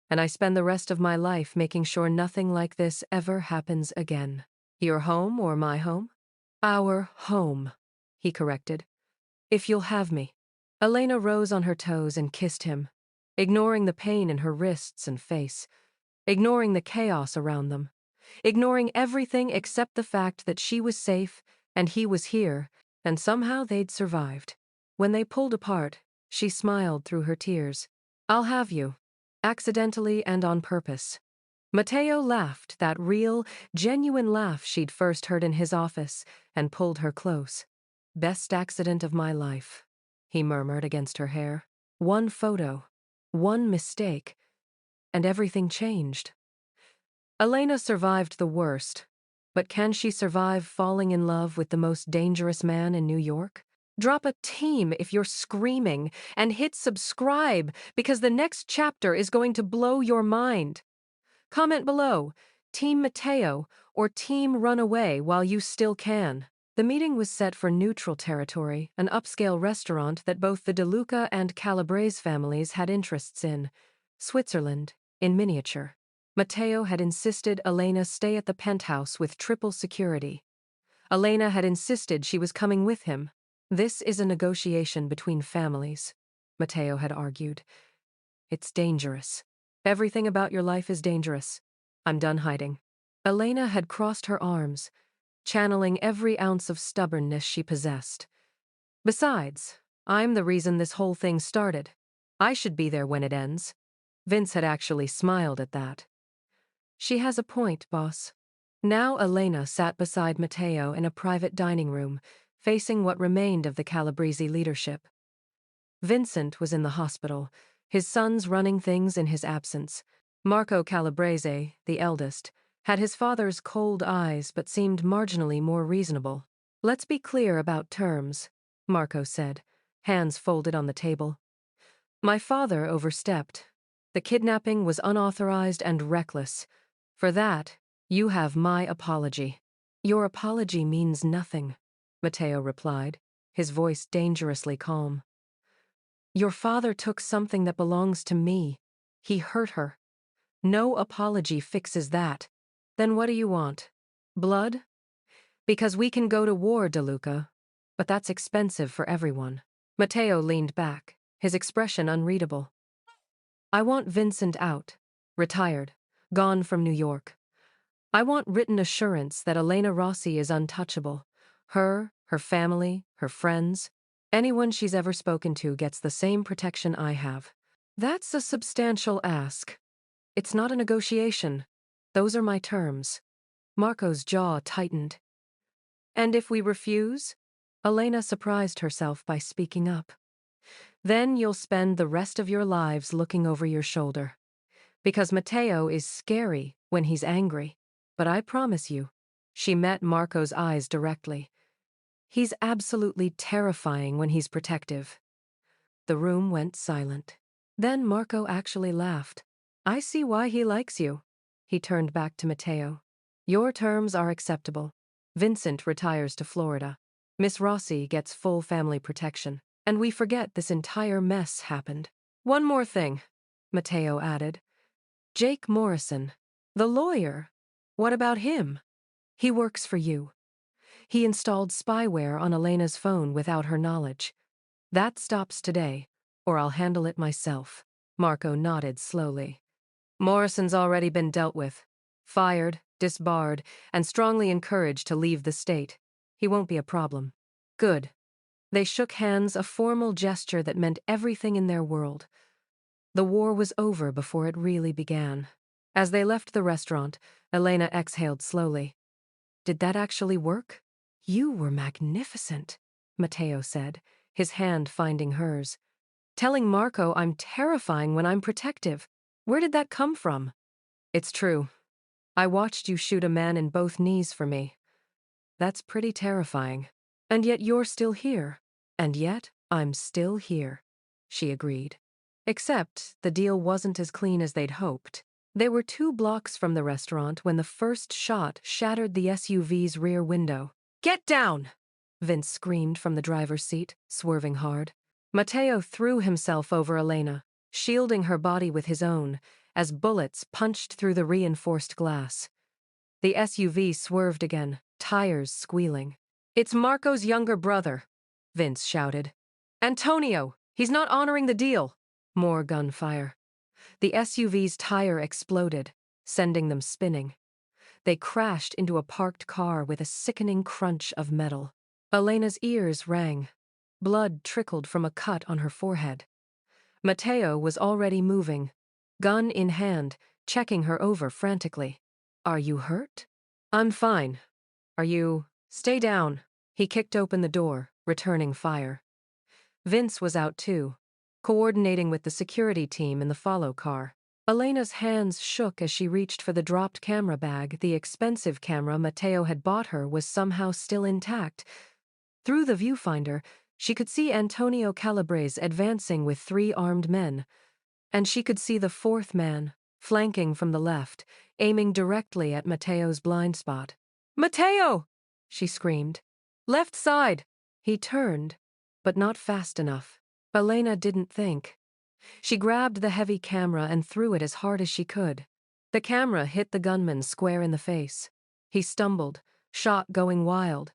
And I spend the rest of my life making sure nothing like this ever happens again." "Your home or my home?" "Our home," he corrected. "If you'll have me." Elena rose on her toes and kissed him, ignoring the pain in her wrists and face, ignoring the chaos around them, ignoring everything except the fact that she was safe and he was here, and somehow they'd survived. When they pulled apart, she smiled through her tears. "I'll have you, accidentally and on purpose." Matteo laughed, that real, genuine laugh she'd first heard in his office, and pulled her close. "Best accident of my life," he murmured against her hair. "One photo, one mistake, and everything changed." Elena survived the worst, but can she survive falling in love with the most dangerous man in New York? Drop a team if you're screaming, and hit subscribe because the next chapter is going to blow your mind. Comment below, Team Matteo or Team Run Away while you still can. The meeting was set for neutral territory, an upscale restaurant that both the De Luca and Calabrese families had interests in. Switzerland, in miniature. Matteo had insisted Elena stay at the penthouse with triple security. Elena had insisted she was coming with him. "This is a negotiation between families," Matteo had argued. "It's dangerous. Everything about your life is dangerous. I'm done hiding." Elena had crossed her arms, channeling every ounce of stubbornness she possessed. "Besides, I'm the reason this whole thing started. I should be there when it ends." Vince had actually smiled at that. "She has a point, boss." Now Elena sat beside Matteo in a private dining room, facing what remained of the Calabrese leadership. Vincent was in the hospital, his sons running things in his absence. Marco Calabrese, the eldest, had his father's cold eyes but seemed marginally more reasonable. "Let's be clear about terms," Marco said, hands folded on the table. "My father overstepped. The kidnapping was unauthorized and reckless. For that, you have my apology." "Your apology means nothing," Matteo replied, his voice dangerously calm. "Your father took something that belongs to me. He hurt her. No apology fixes that. Then what do you want? Blood? Because we can go to war, De Luca, but that's expensive for everyone." Matteo leaned back, his expression unreadable. "I want Vincent out, retired, gone from New York. I want written assurance that Elena Rossi is untouchable. Her family, her friends, anyone she's ever spoken to gets the same protection I have." "That's a substantial ask. It's not a negotiation. Those are my terms." Marco's jaw tightened. "And if we refuse?" Elena surprised herself by speaking up. "Then you'll spend the rest of your lives looking over your shoulder. Because Matteo is scary when he's angry. But I promise you," she met Marco's eyes directly, "he's absolutely terrifying when he's protective." The room went silent. Then Marco actually laughed. "I see why he likes you." He turned back to Matteo. "Your terms are acceptable. Vincent retires to Florida. Miss Rossi gets full family protection. And we forget this entire mess happened." "One more thing," Matteo added. "Jake Morrison, the lawyer. What about him?" "He works for you. He installed spyware on Elena's phone without her knowledge. That stops today, or I'll handle it myself." Marco nodded slowly. "Morrison's already been dealt with. Fired, disbarred, and strongly encouraged to leave the state. He won't be a problem." "Good." They shook hands, a formal gesture that meant everything in their world. The war was over before it really began. As they left the restaurant, Elena exhaled slowly. Did that actually work? You were magnificent, Matteo said, his hand finding hers. Telling Marco I'm terrifying when I'm protective. Where did that come from? It's true. I watched you shoot a man in both knees for me. That's pretty terrifying. And yet you're still here. And yet I'm still here, she agreed. Except the deal wasn't as clean as they'd hoped. They were 2 blocks from the restaurant when the first shot shattered the SUV's rear window. Get down! Vince screamed from the driver's seat, swerving hard. Matteo threw himself over Elena, shielding her body with his own, as bullets punched through the reinforced glass. The SUV swerved again, tires squealing. It's Marco's younger brother, Vince shouted. Antonio, he's not honoring the deal. More gunfire. The SUV's tire exploded, sending them spinning. They crashed into a parked car with a sickening crunch of metal. Elena's ears rang. Blood trickled from a cut on her forehead. Matteo was already moving, gun in hand, checking her over frantically. Are you hurt? I'm fine. Are you? Stay down. He kicked open the door, returning fire. Vince was out too, coordinating with the security team in the follow car. Elena's hands shook as she reached for the dropped camera bag. The expensive camera Matteo had bought her was somehow still intact. Through the viewfinder, she could see Antonio Calabrese advancing with 3 armed men. And she could see the 4th man, flanking from the left, aiming directly at Matteo's blind spot. Matteo! She screamed. Left side! He turned, but not fast enough. Elena didn't think. She grabbed the heavy camera and threw it as hard as she could. The camera hit the gunman square in the face. He stumbled, shot going wild.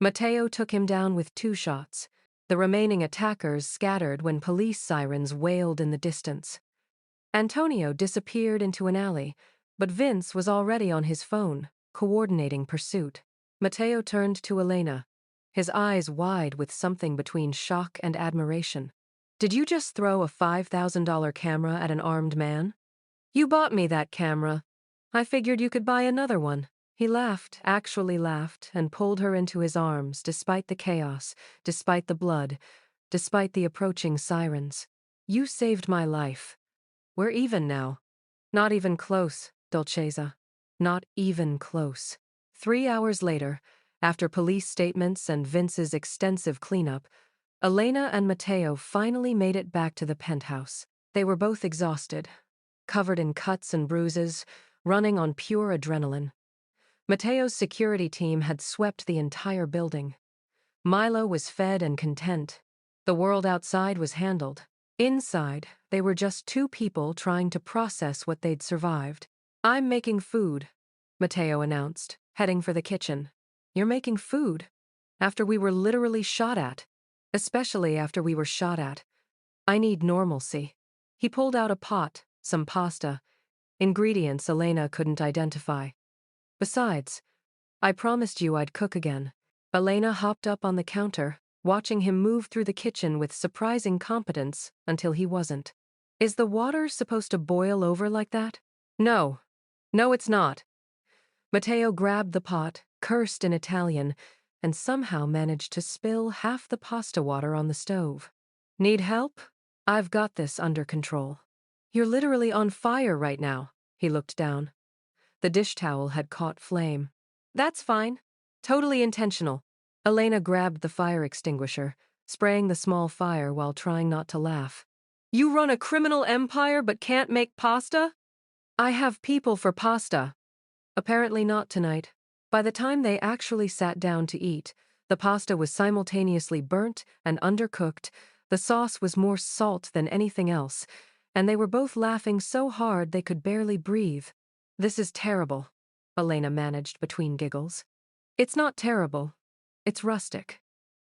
Matteo took him down with 2 shots. The remaining attackers scattered when police sirens wailed in the distance. Antonio disappeared into an alley, but Vince was already on his phone, coordinating pursuit. Matteo turned to Elena, his eyes wide with something between shock and admiration. Did you just throw a $5,000 camera at an armed man? You bought me that camera. I figured you could buy another one. He laughed, actually laughed, and pulled her into his arms despite the chaos, despite the blood, despite the approaching sirens. You saved my life. We're even now. Not even close, Dolceza. Not even close. 3 hours later, after police statements and Vince's extensive cleanup, Elena and Matteo finally made it back to the penthouse. They were both exhausted, covered in cuts and bruises, running on pure adrenaline. Matteo's security team had swept the entire building. Milo was fed and content. The world outside was handled. Inside, they were just 2 people trying to process what they'd survived. I'm making food, Matteo announced, heading for the kitchen. You're making food? After we were literally shot at. Especially after we were shot at. I need normalcy. He pulled out a pot, some pasta. Ingredients Elena couldn't identify. Besides, I promised you I'd cook again. Elena hopped up on the counter, watching him move through the kitchen with surprising competence until he wasn't. Is the water supposed to boil over like that? No. No, it's not. Matteo grabbed the pot, cursed in Italian, and somehow managed to spill half the pasta water on the stove. Need help? I've got this under control. You're literally on fire right now. He looked down. The dish towel had caught flame. That's fine. Totally intentional. Elena grabbed the fire extinguisher, spraying the small fire while trying not to laugh. You run a criminal empire but can't make pasta? I have people for pasta. Apparently not tonight. By the time they actually sat down to eat, the pasta was simultaneously burnt and undercooked, the sauce was more salt than anything else, and they were both laughing so hard they could barely breathe. This is terrible, Elena managed between giggles. It's not terrible. It's rustic.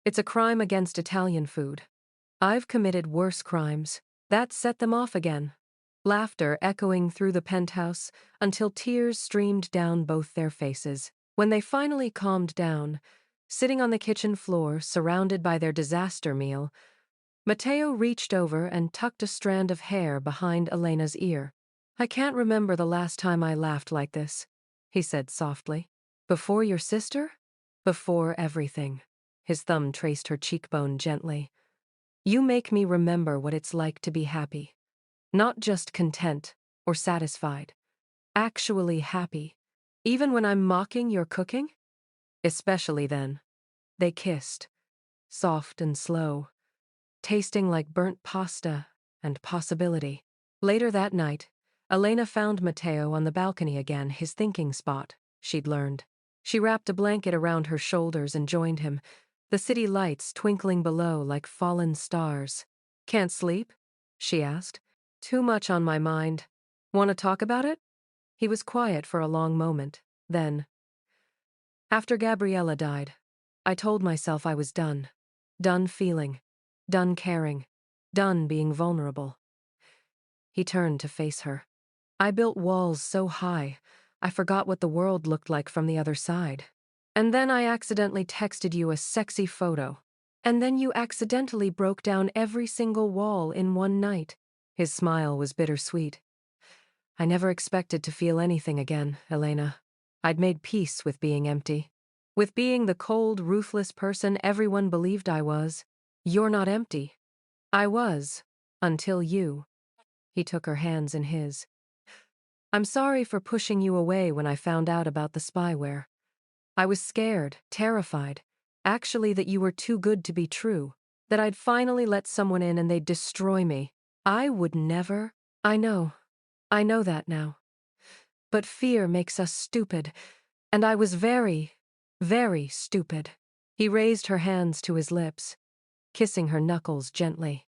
It's a crime against Italian food. I've committed worse crimes. That set them off again. Laughter echoing through the penthouse until tears streamed down both their faces. When they finally calmed down, sitting on the kitchen floor surrounded by their disaster meal, Matteo reached over and tucked a strand of hair behind Elena's ear. I can't remember the last time I laughed like this, he said softly. Before your sister? Before everything. His thumb traced her cheekbone gently. You make me remember what it's like to be happy. Not just content or satisfied. Actually happy. Even when I'm mocking your cooking? Especially then. They kissed. Soft and slow. Tasting like burnt pasta and possibility. Later that night, Elena found Matteo on the balcony again, his thinking spot, she'd learned. She wrapped a blanket around her shoulders and joined him, the city lights twinkling below like fallen stars. Can't sleep? She asked. Too much on my mind. Want to talk about it? He was quiet for a long moment. Then, after Gabriella died, I told myself I was done. Done feeling. Done caring. Done being vulnerable. He turned to face her. I built walls so high, I forgot what the world looked like from the other side. And then I accidentally texted you a sexy photo. And then you accidentally broke down every single wall in one night. His smile was bittersweet. I never expected to feel anything again, Elena. I'd made peace with being empty. With being the cold, ruthless person everyone believed I was. You're not empty. I was. Until you. He took her hands in his. I'm sorry for pushing you away when I found out about the spyware. I was scared, terrified. Actually, that you were too good to be true. That I'd finally let someone in and they'd destroy me. I would never. I know. I know that now. But fear makes us stupid. And I was very, very stupid. He raised her hands to his lips, kissing her knuckles gently.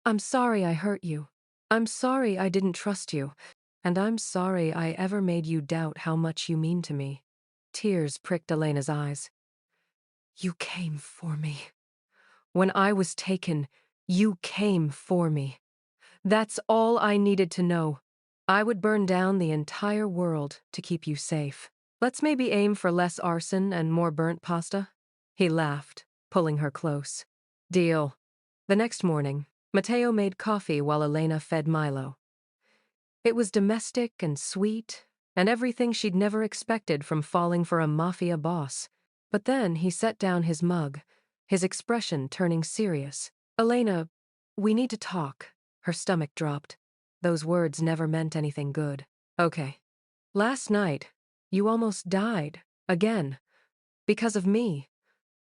I'm sorry I hurt you. I'm sorry I didn't trust you. And I'm sorry I ever made you doubt how much you mean to me. Tears pricked Elena's eyes. You came for me. When I was taken, you came for me. That's all I needed to know. I would burn down the entire world to keep you safe. Let's maybe aim for less arson and more burnt pasta? He laughed, pulling her close. Deal. The next morning, Matteo made coffee while Elena fed Milo. It was domestic and sweet, and everything she'd never expected from falling for a Mafia boss. But then he set down his mug, his expression turning serious. Elena, we need to talk. Her stomach dropped. Those words never meant anything good. Okay. Last night, you almost died. Again. Because of me.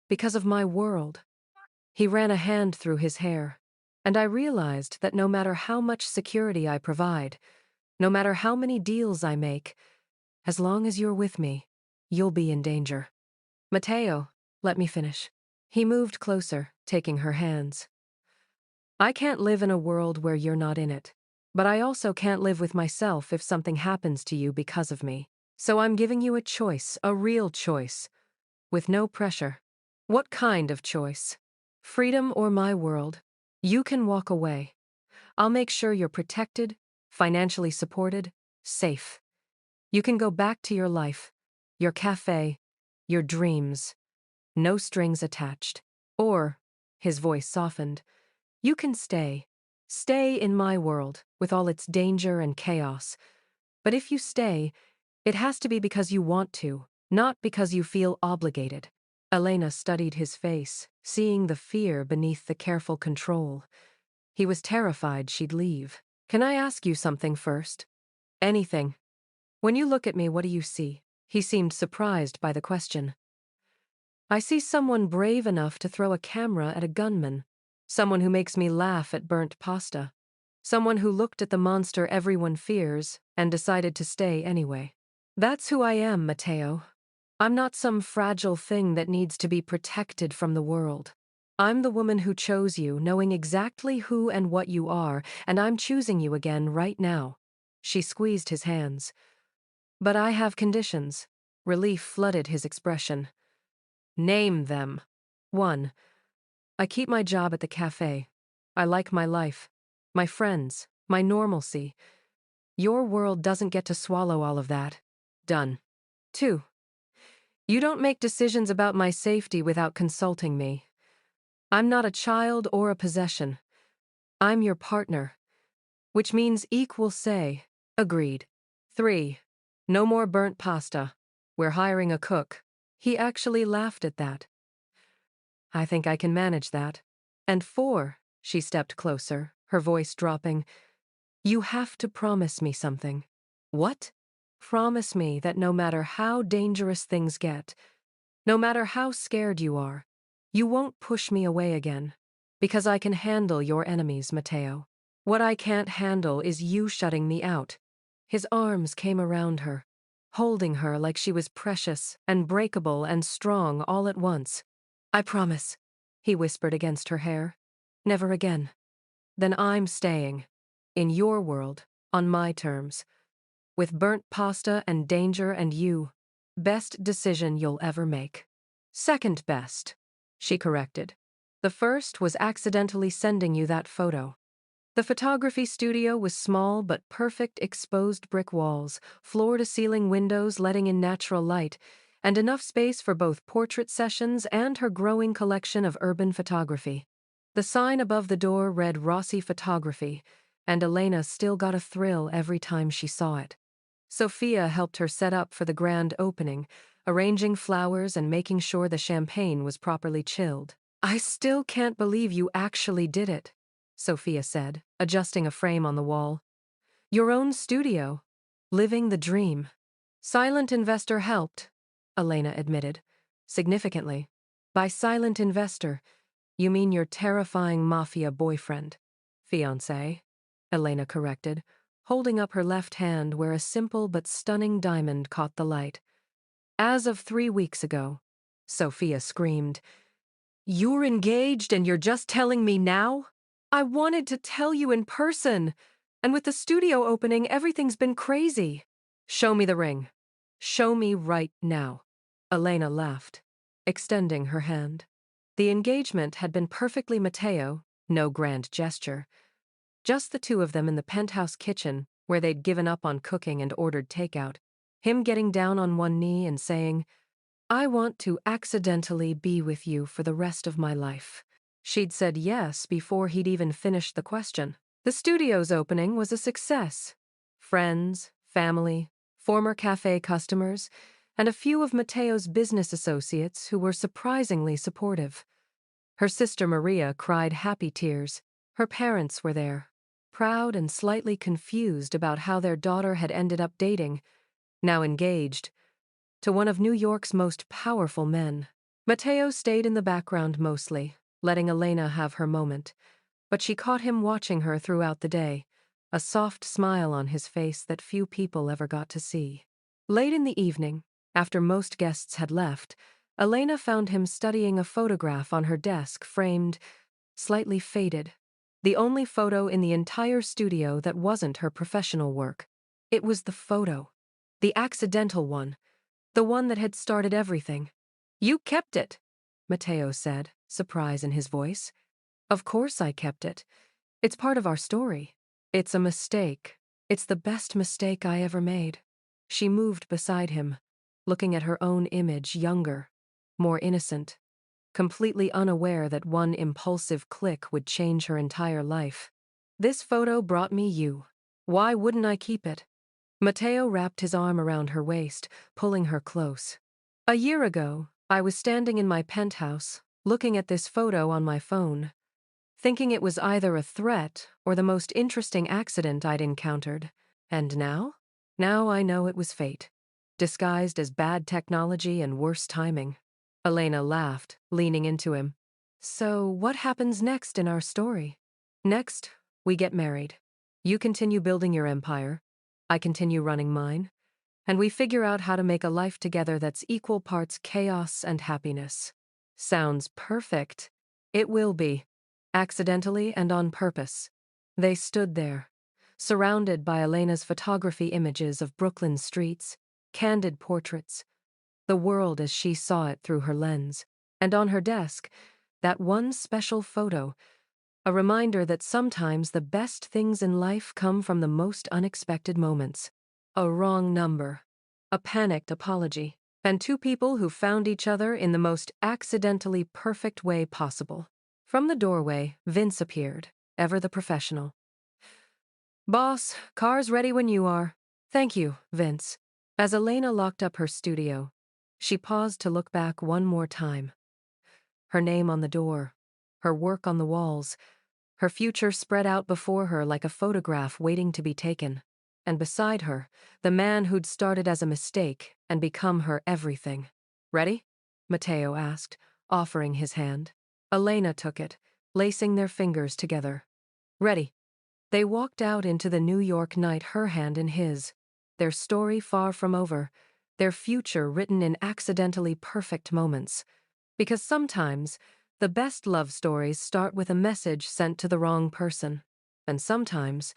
Because of my world. He ran a hand through his hair. And I realized that no matter how much security I provide, no matter how many deals I make, as long as you're with me, you'll be in danger. Matteo, let me finish. He moved closer, taking her hands. I can't live in a world where you're not in it. But I also can't live with myself if something happens to you because of me. So I'm giving you a choice, a real choice, with no pressure. What kind of choice? Freedom or my world? You can walk away. I'll make sure you're protected, financially supported, safe. You can go back to your life, your cafe, your dreams. No strings attached. Or, his voice softened, you can stay. Stay in my world, with all its danger and chaos. But if you stay, it has to be because you want to, not because you feel obligated. Elena studied his face, seeing the fear beneath the careful control. He was terrified she'd leave. Can I ask you something first? Anything. When you look at me, what do you see? He seemed surprised by the question. I see someone brave enough to throw a camera at a gunman. Someone who makes me laugh at burnt pasta. Someone who looked at the monster everyone fears and decided to stay anyway. That's who I am, Matteo. I'm not some fragile thing that needs to be protected from the world. I'm the woman who chose you, knowing exactly who and what you are, and I'm choosing you again right now. She squeezed his hands. But I have conditions. Relief flooded his expression. Name them. 1. I keep my job at the cafe. I like my life, my friends, my normalcy. Your world doesn't get to swallow all of that. Done. 2. You don't make decisions about my safety without consulting me. I'm not a child or a possession. I'm your partner, which means equal say. Agreed. 3. No more burnt pasta. We're hiring a cook. He actually laughed at that. I think I can manage that. And 4, she stepped closer, her voice dropping. You have to promise me something. What? Promise me that no matter how dangerous things get, no matter how scared you are, you won't push me away again. Because I can handle your enemies, Mateo. What I can't handle is you shutting me out. His arms came around her, holding her like she was precious and breakable and strong all at once. I promise, he whispered against her hair. Never again. Then I'm staying. In your world, on my terms. With burnt pasta and danger and you. Best decision you'll ever make. Second best, she corrected. The first was accidentally sending you that photo. The photography studio was small but perfect exposed brick walls, floor-to-ceiling windows letting in natural light, and enough space for both portrait sessions and her growing collection of urban photography. The sign above the door read Rossi Photography, and Elena still got a thrill every time she saw it. Sophia helped her set up for the grand opening, arranging flowers and making sure the champagne was properly chilled. I still can't believe you actually did it, Sophia said, adjusting a frame on the wall. Your own studio. Living the dream. Silent investor helped, Elena admitted, significantly. By silent investor, you mean your terrifying Mafia boyfriend. Fiancé, Elena corrected, holding up her left hand where a simple but stunning diamond caught the light. As of 3 weeks ago, Sophia screamed. You're engaged and you're just telling me now? I wanted to tell you in person. And with the studio opening, everything's been crazy. Show me the ring. Show me right now. Elena laughed, extending her hand. The engagement had been perfectly Mateo, no grand gesture. Just the two of them in the penthouse kitchen, where they'd given up on cooking and ordered takeout. Him getting down on one knee and saying, I want to accidentally be with you for the rest of my life. She'd said yes before he'd even finished the question. The studio's opening was a success. Friends, family, former cafe customers, and a few of Mateo's business associates who were surprisingly supportive. Her sister Maria cried happy tears. Her parents were there, proud and slightly confused about how their daughter had ended up dating, now engaged, to one of New York's most powerful men. Mateo stayed in the background mostly, letting Elena have her moment, but she caught him watching her throughout the day, a soft smile on his face that few people ever got to see. Late in the evening, after most guests had left, Elena found him studying a photograph on her desk framed, slightly faded, the only photo in the entire studio that wasn't her professional work. It was the photo, the accidental one, the one that had started everything. You kept it, Mateo said, surprise in his voice. Of course I kept it. It's part of our story. It's a mistake. It's the best mistake I ever made. She moved beside him, looking at her own image younger, more innocent, completely unaware that one impulsive click would change her entire life. This photo brought me you. Why wouldn't I keep it? Mateo wrapped his arm around her waist, pulling her close. A year ago, I was standing in my penthouse, looking at this photo on my phone, thinking it was either a threat or the most interesting accident I'd encountered. And now? Now I know it was fate, disguised as bad technology and worse timing. Elena laughed, leaning into him. So what happens next in our story? Next, we get married. You continue building your empire. I continue running mine. And we figure out how to make a life together that's equal parts chaos and happiness. Sounds perfect. It will be. Accidentally and on purpose. They stood there, surrounded by Elena's photography images of Brooklyn streets, candid portraits, the world as she saw it through her lens. And on her desk, that one special photo, a reminder that sometimes the best things in life come from the most unexpected moments. A wrong number, a panicked apology, and two people who found each other in the most accidentally perfect way possible. From the doorway, Vince appeared, ever the professional. Boss, car's ready when you are. Thank you, Vince. As Elena locked up her studio, She paused to look back one more time. Her name on the door, her work on the walls, her future spread out before her like a photograph waiting to be taken. And beside her, the man who'd started as a mistake and become her everything. "Ready?" Matteo asked, offering his hand. Elena took it, lacing their fingers together. "Ready." They walked out into the New York night, her hand in his. Their story far from over, their future written in accidentally perfect moments. Because sometimes, the best love stories start with a message sent to the wrong person. And sometimes,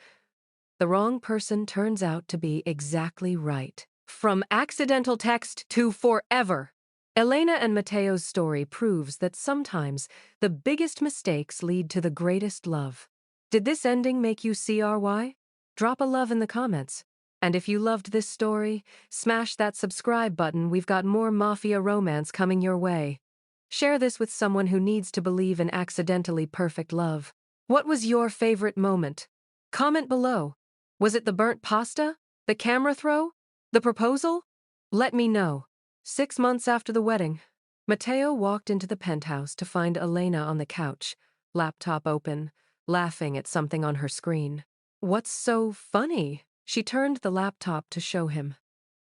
the wrong person turns out to be exactly right. From accidental text to forever. Elena and Matteo's story proves that sometimes the biggest mistakes lead to the greatest love. Did this ending make you see our why? Drop a love in the comments. And if you loved this story, smash that subscribe button. We've got more Mafia romance coming your way. Share this with someone who needs to believe in accidentally perfect love. What was your favorite moment? Comment below. Was it the burnt pasta? The camera throw? The proposal? Let me know. 6 months after the wedding, Matteo walked into the penthouse to find Elena on the couch, laptop open, laughing at something on her screen. "What's so funny?" She turned the laptop to show him.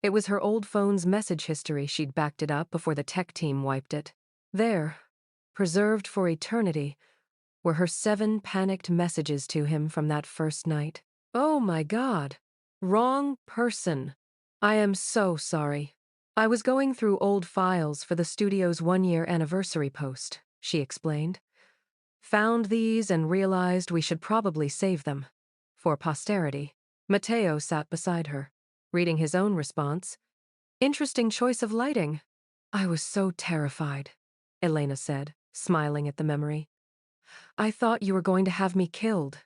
It was her old phone's message history. She'd backed it up before the tech team wiped it. There, preserved for eternity, were her 7 panicked messages to him from that first night. "Oh my God. Wrong person. I am so sorry. I was going through old files for the studio's 1-year anniversary post," she explained. "Found these and realized we should probably save them. For posterity." Matteo sat beside her, reading his own response. "Interesting choice of lighting." "I was so terrified," Elena said, smiling at the memory. "I thought you were going to have me killed.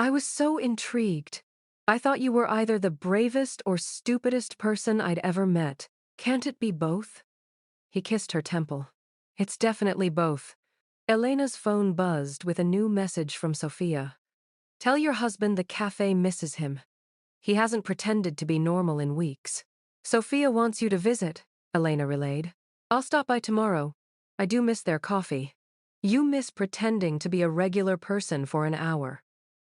I was so intrigued. I thought you were either the bravest or stupidest person I'd ever met. Can't it be both?" He kissed her temple. "It's definitely both." Elena's phone buzzed with a new message from Sophia. "Tell your husband the cafe misses him. He hasn't pretended to be normal in weeks." "Sophia wants you to visit," Elena relayed. "I'll stop by tomorrow. I do miss their coffee." "You miss pretending to be a regular person for an hour."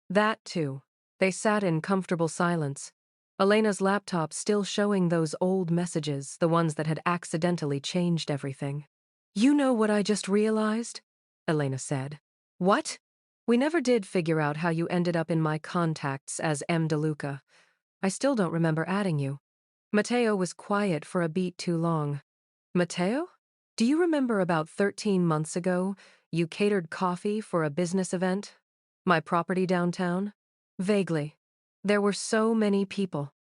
"That too." They sat in comfortable silence, Elena's laptop still showing those old messages, the ones that had accidentally changed everything. "You know what I just realized?" Elena said. "What?" "We never did figure out how you ended up in my contacts as M. DeLuca. I still don't remember adding you." Matteo was quiet for a beat too long. "Matteo? Do you remember about 13 months ago, you catered coffee for a business event? My property downtown?" "Vaguely. There were so many people.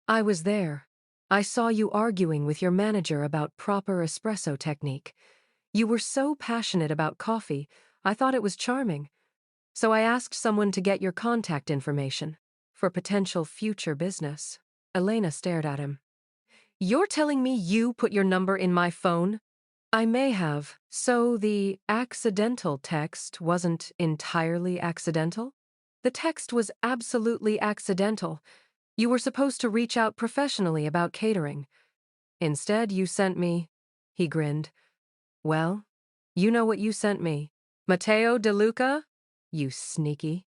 I was there. I saw you arguing with your manager about proper espresso technique. You were so passionate about coffee, I thought it was charming. So I asked someone to get your contact information for potential future business." Elena stared at him. "You're telling me you put your number in my phone?" "I may have. So the accidental text wasn't entirely accidental?" "The text was absolutely accidental. You were supposed to reach out professionally about catering. Instead, you sent me..." He grinned. "Well, you know what you sent me. Matteo DeLuca? You sneaky."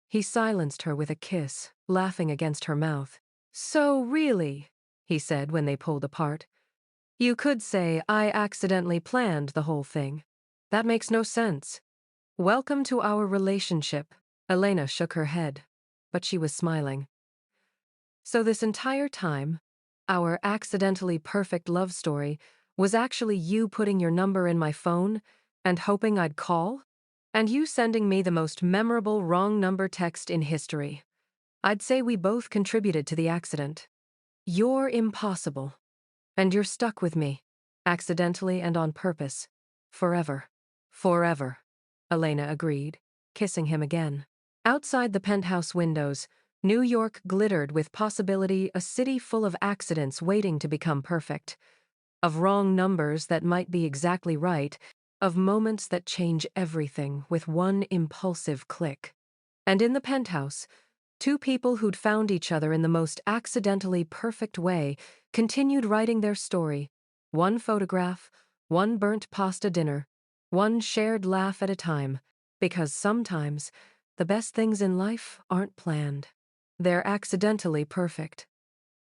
He silenced her with a kiss, laughing against her mouth. "So really," he said when they pulled apart, "you could say I accidentally planned the whole thing. That makes no sense." "Welcome to our relationship." Elena shook her head, but she was smiling. "So this entire time, our accidentally perfect love story was actually you putting your number in my phone and hoping I'd call? And you sending me the most memorable wrong number text in history. I'd say we both contributed to the accident. You're impossible. And you're stuck with me, accidentally and on purpose. Forever." "Forever," Elena agreed, kissing him again. Outside the penthouse windows, New York glittered with possibility, a city full of accidents waiting to become perfect. Of wrong numbers that might be exactly right, of moments that change everything with one impulsive click. And in the penthouse, 2 people who'd found each other in the most accidentally perfect way continued writing their story, One photograph, one burnt pasta dinner, one shared laugh at a time. Because sometimes, the best things in life aren't planned. They're accidentally perfect.